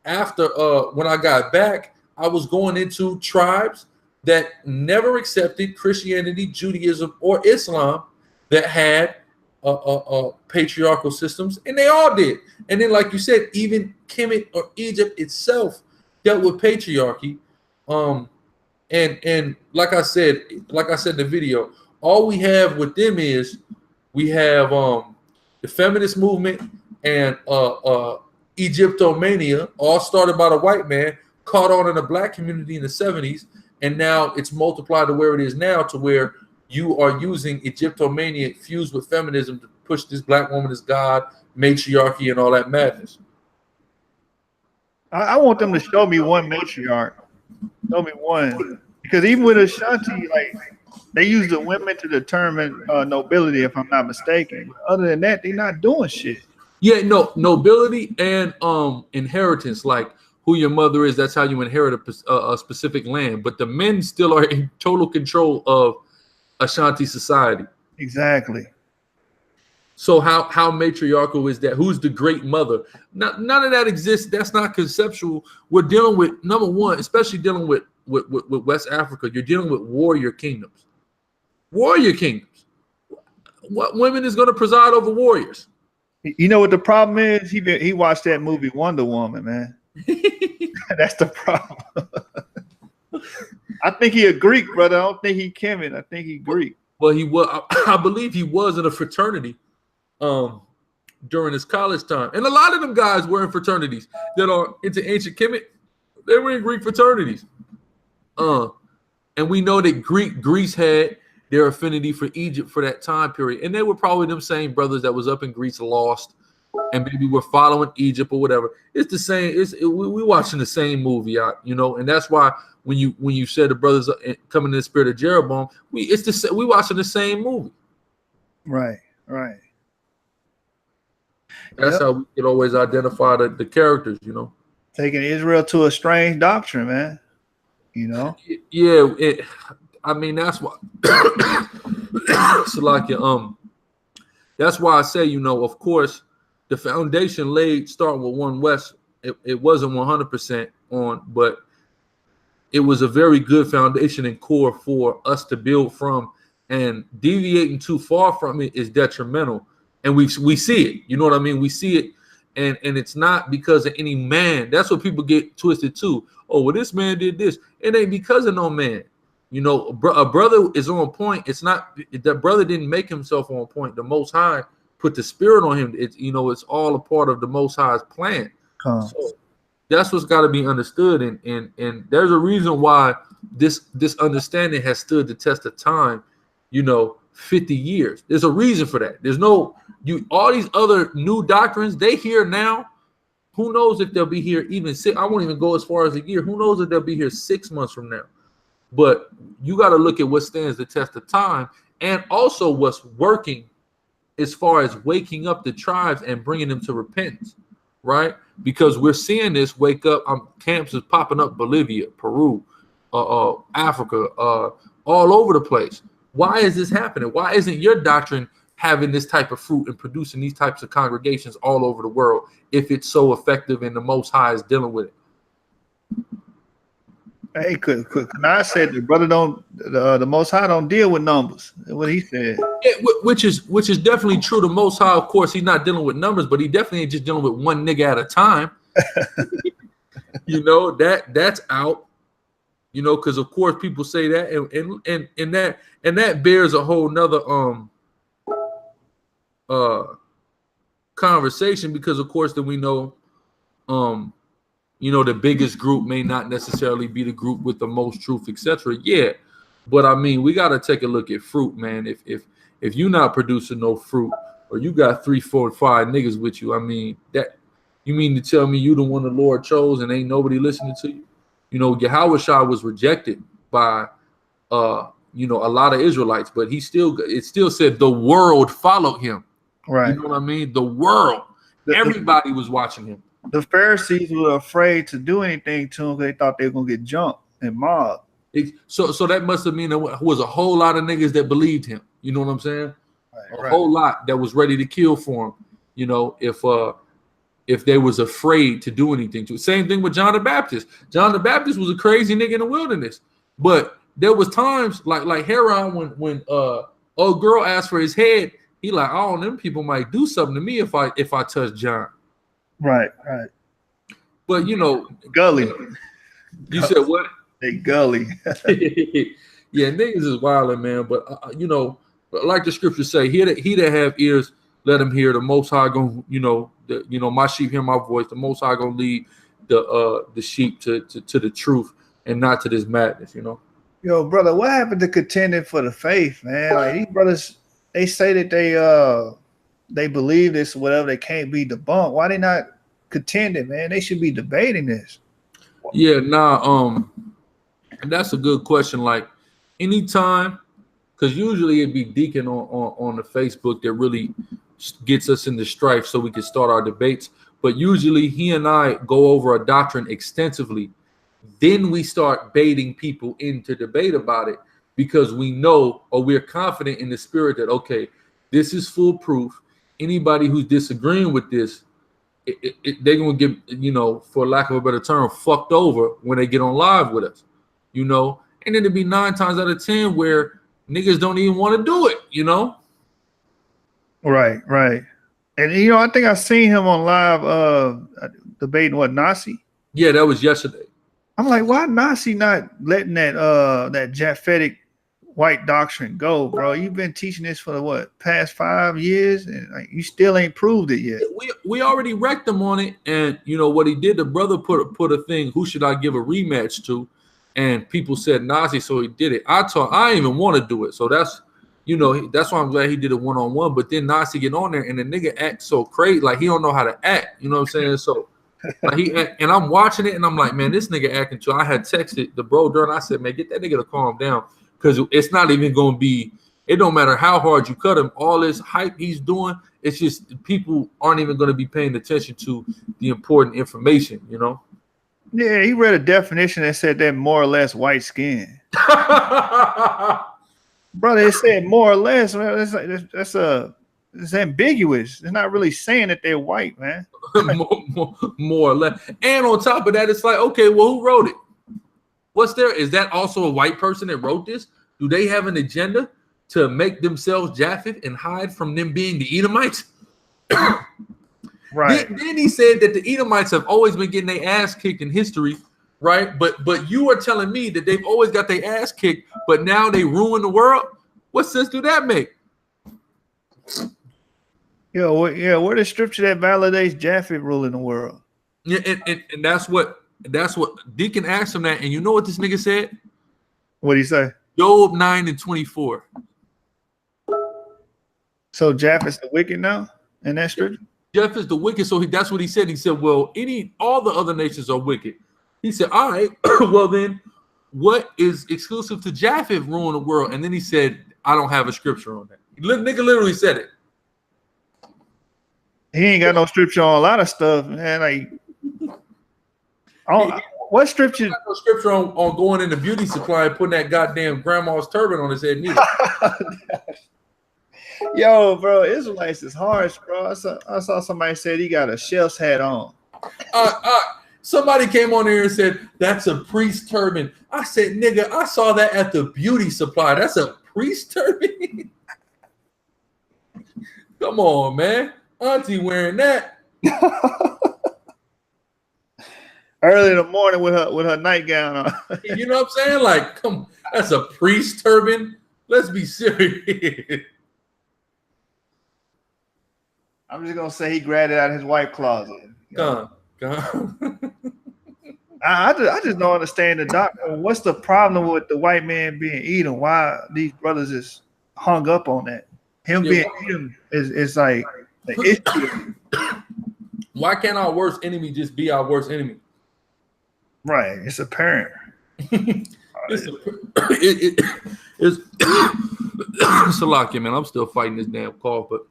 after when I got back, I was going into tribes that never accepted Christianity, Judaism, or Islam that had patriarchal systems, and they all did. And then, like you said, even Kemet or Egypt itself dealt with patriarchy. And like I said in the video, all we have with them is we have the feminist movement and Egyptomania, all started by the white man, caught on in the black community in the 70s, and now it's multiplied to where it is now, to where you are using Egyptomania fused with feminism to push this black woman as God, matriarchy, and all that madness. I want them to show me one matriarch. Show me one. Because even with Ashanti, like, they use the women to determine nobility, if I'm not mistaken. Other than that, they're not doing shit. Yeah, no, nobility and inheritance, like who your mother is, that's how you inherit a specific land. But the men still are in total control of Ashanti society. Exactly. So how matriarchal is that? Who's the great mother? None of that exists. That's not conceptual. We're dealing with, number one, especially dealing with West Africa, you're dealing with warrior kingdoms. Warrior kingdoms. What women is going to preside over warriors? You know what the problem is? He watched that movie Wonder Woman, man. That's the problem. I think he a Greek, brother. I don't think he Kemet. I think he Greek. Well, he was. I believe he was in a fraternity during his college time, and a lot of them guys were in fraternities that are into ancient Kemet. They were in Greek fraternities. And we know that Greece had their affinity for Egypt for that time period, and they were probably them same brothers that was up in Greece lost, and maybe we're following Egypt or whatever. It's the same. We watching the same movie out, you know, and that's why when you said the brothers coming in the spirit of Jeroboam, we watching the same movie. Right. That's how we can always identify the characters, you know. Taking Israel to a strange doctrine, man. You know. Yeah. I mean, that's why. Salakia, that's why I say, you know, of course, the foundation laid starting with One West. It wasn't 100% on, but it was a very good foundation and core for us to build from. And deviating too far from it is detrimental. And we see it. You know what I mean? We see it, and it's not because of any man. That's what people get twisted too. Oh, well, this man did this. It ain't because of no man. You know, a brother is on point. It's not that brother didn't make himself on point. The Most High put the spirit on him. It's, you know, it's all a part of the Most High's plan. So that's what's got to be understood. And there's a reason why this understanding has stood the test of time. You know, 50 years. There's a reason for that. There's no all these other new doctrines. They here now. Who knows if they'll be here even I won't even go as far as a year. Who knows if they'll be here 6 months from now? But you got to look at what stands the test of time, and also what's working as far as waking up the tribes and bringing them to repentance, right? Because we're seeing this wake up. Camps is popping up Bolivia, Peru, Africa, all over the place. Why is this happening? Why isn't your doctrine having this type of fruit and producing these types of congregations all over the world if it's so effective and the Most High is dealing with it? Hey, Qana said the brother the Most High don't deal with numbers. That's what he said. Yeah, which is definitely true. The Most High, of course, he's not dealing with numbers, but he definitely ain't just dealing with one nigga at a time. You know, that's out. You know, because of course people say that, and that bears a whole nother conversation, because of course then we know you know, the biggest group may not necessarily be the group with the most truth, etc. Yeah, but I mean, we got to take a look at fruit, man. If you're not producing no fruit, or you got 3, 4, 5 niggas with you, I mean, that you mean to tell me you the one the Lord chose and ain't nobody listening to you? You know, Yahweh was rejected by you know, a lot of Israelites, but it still said the world followed him. Right. You know what I mean? The world. Everybody was watching him. The Pharisees were afraid to do anything to him because they thought they were gonna get jumped and mobbed. So that must have mean there was a whole lot of niggas that believed him. You know what I'm saying? Right. Whole lot that was ready to kill for him. You know, if they was afraid to do anything to it. Same thing with John the Baptist. John the Baptist was a crazy nigga in the wilderness, but there was times like Herod when old girl asked for his head, he like, oh, them people might do something to me if I touch John. Right. But you know, gully. You said what? They gully. Yeah, niggas is wilding, man. But you know, like the scriptures say, he that have ears, let him hear. The Most High gonna, my sheep hear my voice. The Most High gonna lead the sheep to the truth and not to this madness, you know. Yo, brother, what happened to contending for the faith, man? Like these brothers, they say that they believe this or whatever, they can't be debunked. Why they not contending, man? They should be debating this. Yeah, that's a good question. Like anytime, because usually it'd be Deacon on the Facebook that really gets us into strife so we can start our debates. But usually he and I go over a doctrine extensively. Then we start baiting people into debate about it because we know or we're confident in the spirit that, okay, this is foolproof. Anybody who's disagreeing with this, they're going to get, you know, for lack of a better term, fucked over when they get on live with us, you know. And then it'd be 9 times out of 10 where niggas don't even want to do it, you know. Right. And, you know, I think I seen him on live debating what, Nasi? Yeah, that was yesterday. I'm like, why Nasi not letting that Japhetic white doctrine go, bro? You've been teaching this for what, past 5 years, and like, you still ain't proved it yet. We already wrecked him on it, and you know what he did. The brother put a thing. Who should I give a rematch to? And people said Nasi, so he did it. I didn't even want to do it, so that's, you know, that's why I'm glad he did it 1-on-1. But then Nasi get on there, and the nigga acts so crazy, like he don't know how to act. You know what I'm saying? So. Like and I'm watching it and I'm like, man, this nigga acting too. I had texted the bro during. I said, man, get that nigga to calm down because it's not even going to be. It don't matter how hard you cut him. All this hype he's doing, it's just people aren't even going to be paying attention to the important information, you know. Yeah, he read a definition that said that more or less white skin. Brother, it said more or less. It's ambiguous. It's not really saying that they're white, man. more or less. And on top of that, it's like, okay, well, who wrote it? Is that also a white person that wrote this? Do they have an agenda to make themselves Japheth and hide from them being the Edomites? Right. Then he said that the Edomites have always been getting their ass kicked in history, right? But you are telling me that they've always got their ass kicked, but now they ruin the world? What sense do that make? Where the scripture that validates Japheth ruling the world? Yeah, and that's what Deacon asked him that, and you know what this nigga said? What'd he say? Job 9:24. So Japheth's the wicked now in that scripture? Japheth is the wicked, so that's what he said. He said, well, all the other nations are wicked. He said, all right, well then, what is exclusive to Japheth ruling the world? And then he said, I don't have a scripture on that. Nigga literally said it. He ain't got no scripture on a lot of stuff, man. Like, what scripture? No scripture on going in the beauty supply and putting that goddamn grandma's turban on his head neither. Yo, bro, Israelites is harsh, bro. I saw somebody said he got a chef's hat on. Somebody came on here and said that's a priest turban. I said, nigga, I saw that at the beauty supply. That's a priest turban. Come on, man. Auntie wearing that early in the morning with her nightgown on. You know what I'm saying? Like, come, that's a priest turban. Let's be serious. I'm just gonna say he grabbed it out of his wife closet. Gone. I just don't understand the doctrine. What's the problem with the white man being Edom? Why these brothers is hung up on that? Him being Edom is like the issue. Why can't our worst enemy just be our worst enemy? Right, it's apparent. It's Salakia, man. I'm still fighting this damn cough, but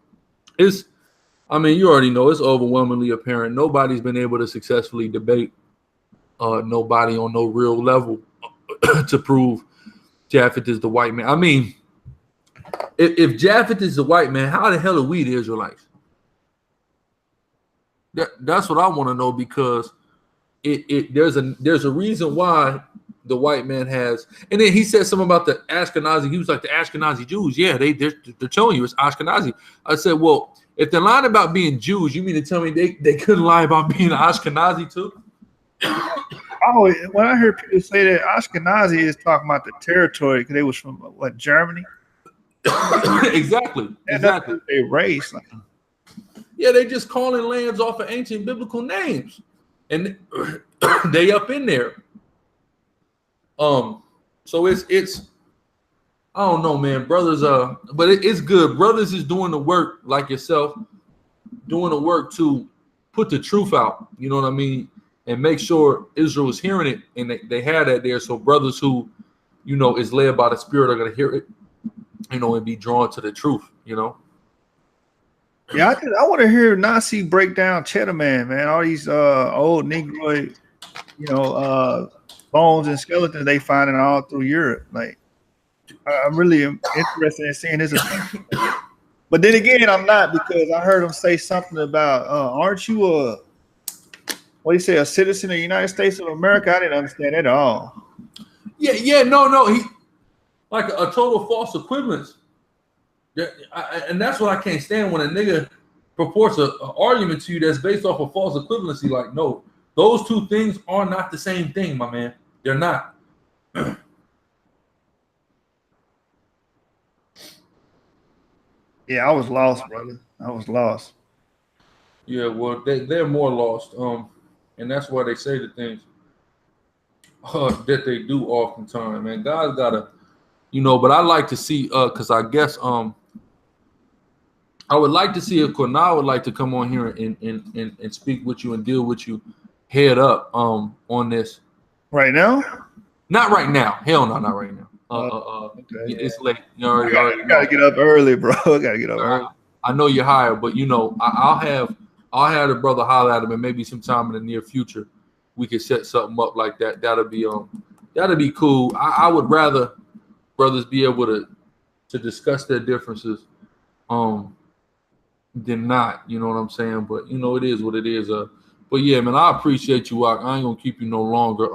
you already know it's overwhelmingly apparent. Nobody's been able to successfully debate nobody on no real level to prove Japheth is the white man. I mean, if Japheth is the white man, how the hell are we the Israelites? That's what I want to know, because there's a reason why the white man has. And then he said something about the Ashkenazi. He was like, the Ashkenazi Jews. Yeah, they're telling you it's Ashkenazi. I said, well, if they're lying about being Jews, you mean to tell me they couldn't lie about being Ashkenazi too? Oh, when I heard people say that Ashkenazi is talking about the territory because they was from what, Germany? Exactly. They race. Yeah, they just calling lands off of ancient biblical names. and they up in there. So it's I don't know, man, brothers. But it's good. Brothers is doing the work, like yourself, doing the work to put the truth out. You know what I mean, and make sure Israel is hearing it, and they have that there. So brothers who, you know, is led by the Spirit are gonna hear it, you know, and be drawn to the truth. You know. Yeah, I want to hear Nasi break down Cheddar Man, man. All these old Negroid, you know, bones and skeletons they finding all through Europe. Like, I'm really interested in seeing his opinion. But then again, I'm not, because I heard him say something about, aren't you what do you say, a citizen of the United States of America? I didn't understand that at all. Yeah, no, he like a total false equivalence. Yeah, and that's what I can't stand, when a nigga purports an argument to you that's based off of false equivalency. Like, no, those two things are not the same thing, my man. They're not. Yeah, I was lost, brother. I was lost. Yeah, well, they're more lost. And that's why they say the things that they do oftentimes, man. God's gotta, you know, but I like to see, because I guess I would like to see if Qana would like to come on here and speak with you and deal with you head up on this. Right now? Not right now. Hell no, not right now. Okay, it's late. You already gotta get up early, bro. I gotta get up early. I know you're hired, but you know, I'll have the brother holler at him, and maybe sometime in the near future we can set something up like that. That'll be cool. I would rather brothers be able to discuss their differences than not. You know what I'm saying? But you know, it is what it is. But yeah, man, I appreciate you. I ain't gonna keep you no longer.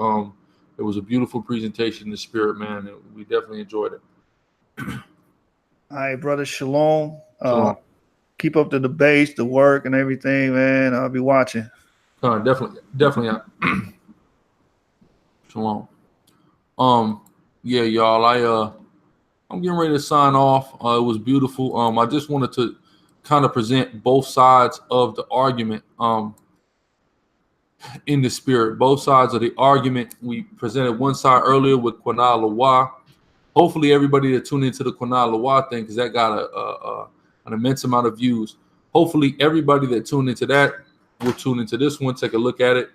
It was a beautiful presentation in the spirit, man, and we definitely enjoyed it. All right, brother. Shalom. Shalom. Keep up the debates, the work, and everything, man. I'll be watching. Definitely. Shalom. Yeah, y'all. I'm getting ready to sign off. It was beautiful. I just wanted to kind of present both sides of the argument. In the spirit, both sides of the argument. We presented one side earlier with Qana Lawah. Hopefully, everybody that tuned into the Qana Lawah thing, because that got an immense amount of views. Hopefully, everybody that tuned into that will tune into this one, take a look at it.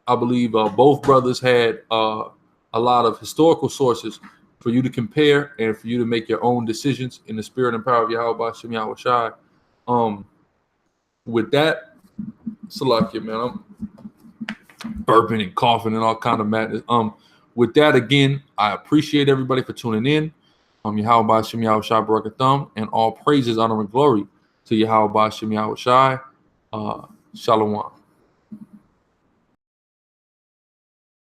I believe both brothers had a lot of historical sources for you to compare and for you to make your own decisions in the spirit and power of Yahweh Shem Yahweh Shai. With that, Salakia, man, I'm burping and coughing and all kind of madness. With that, again, I appreciate everybody for tuning in. Yahweh Shem Yahweh Shai Barakatham, and all praises, honor, and glory to Yahweh Shem Yahweh Shai. Shalom.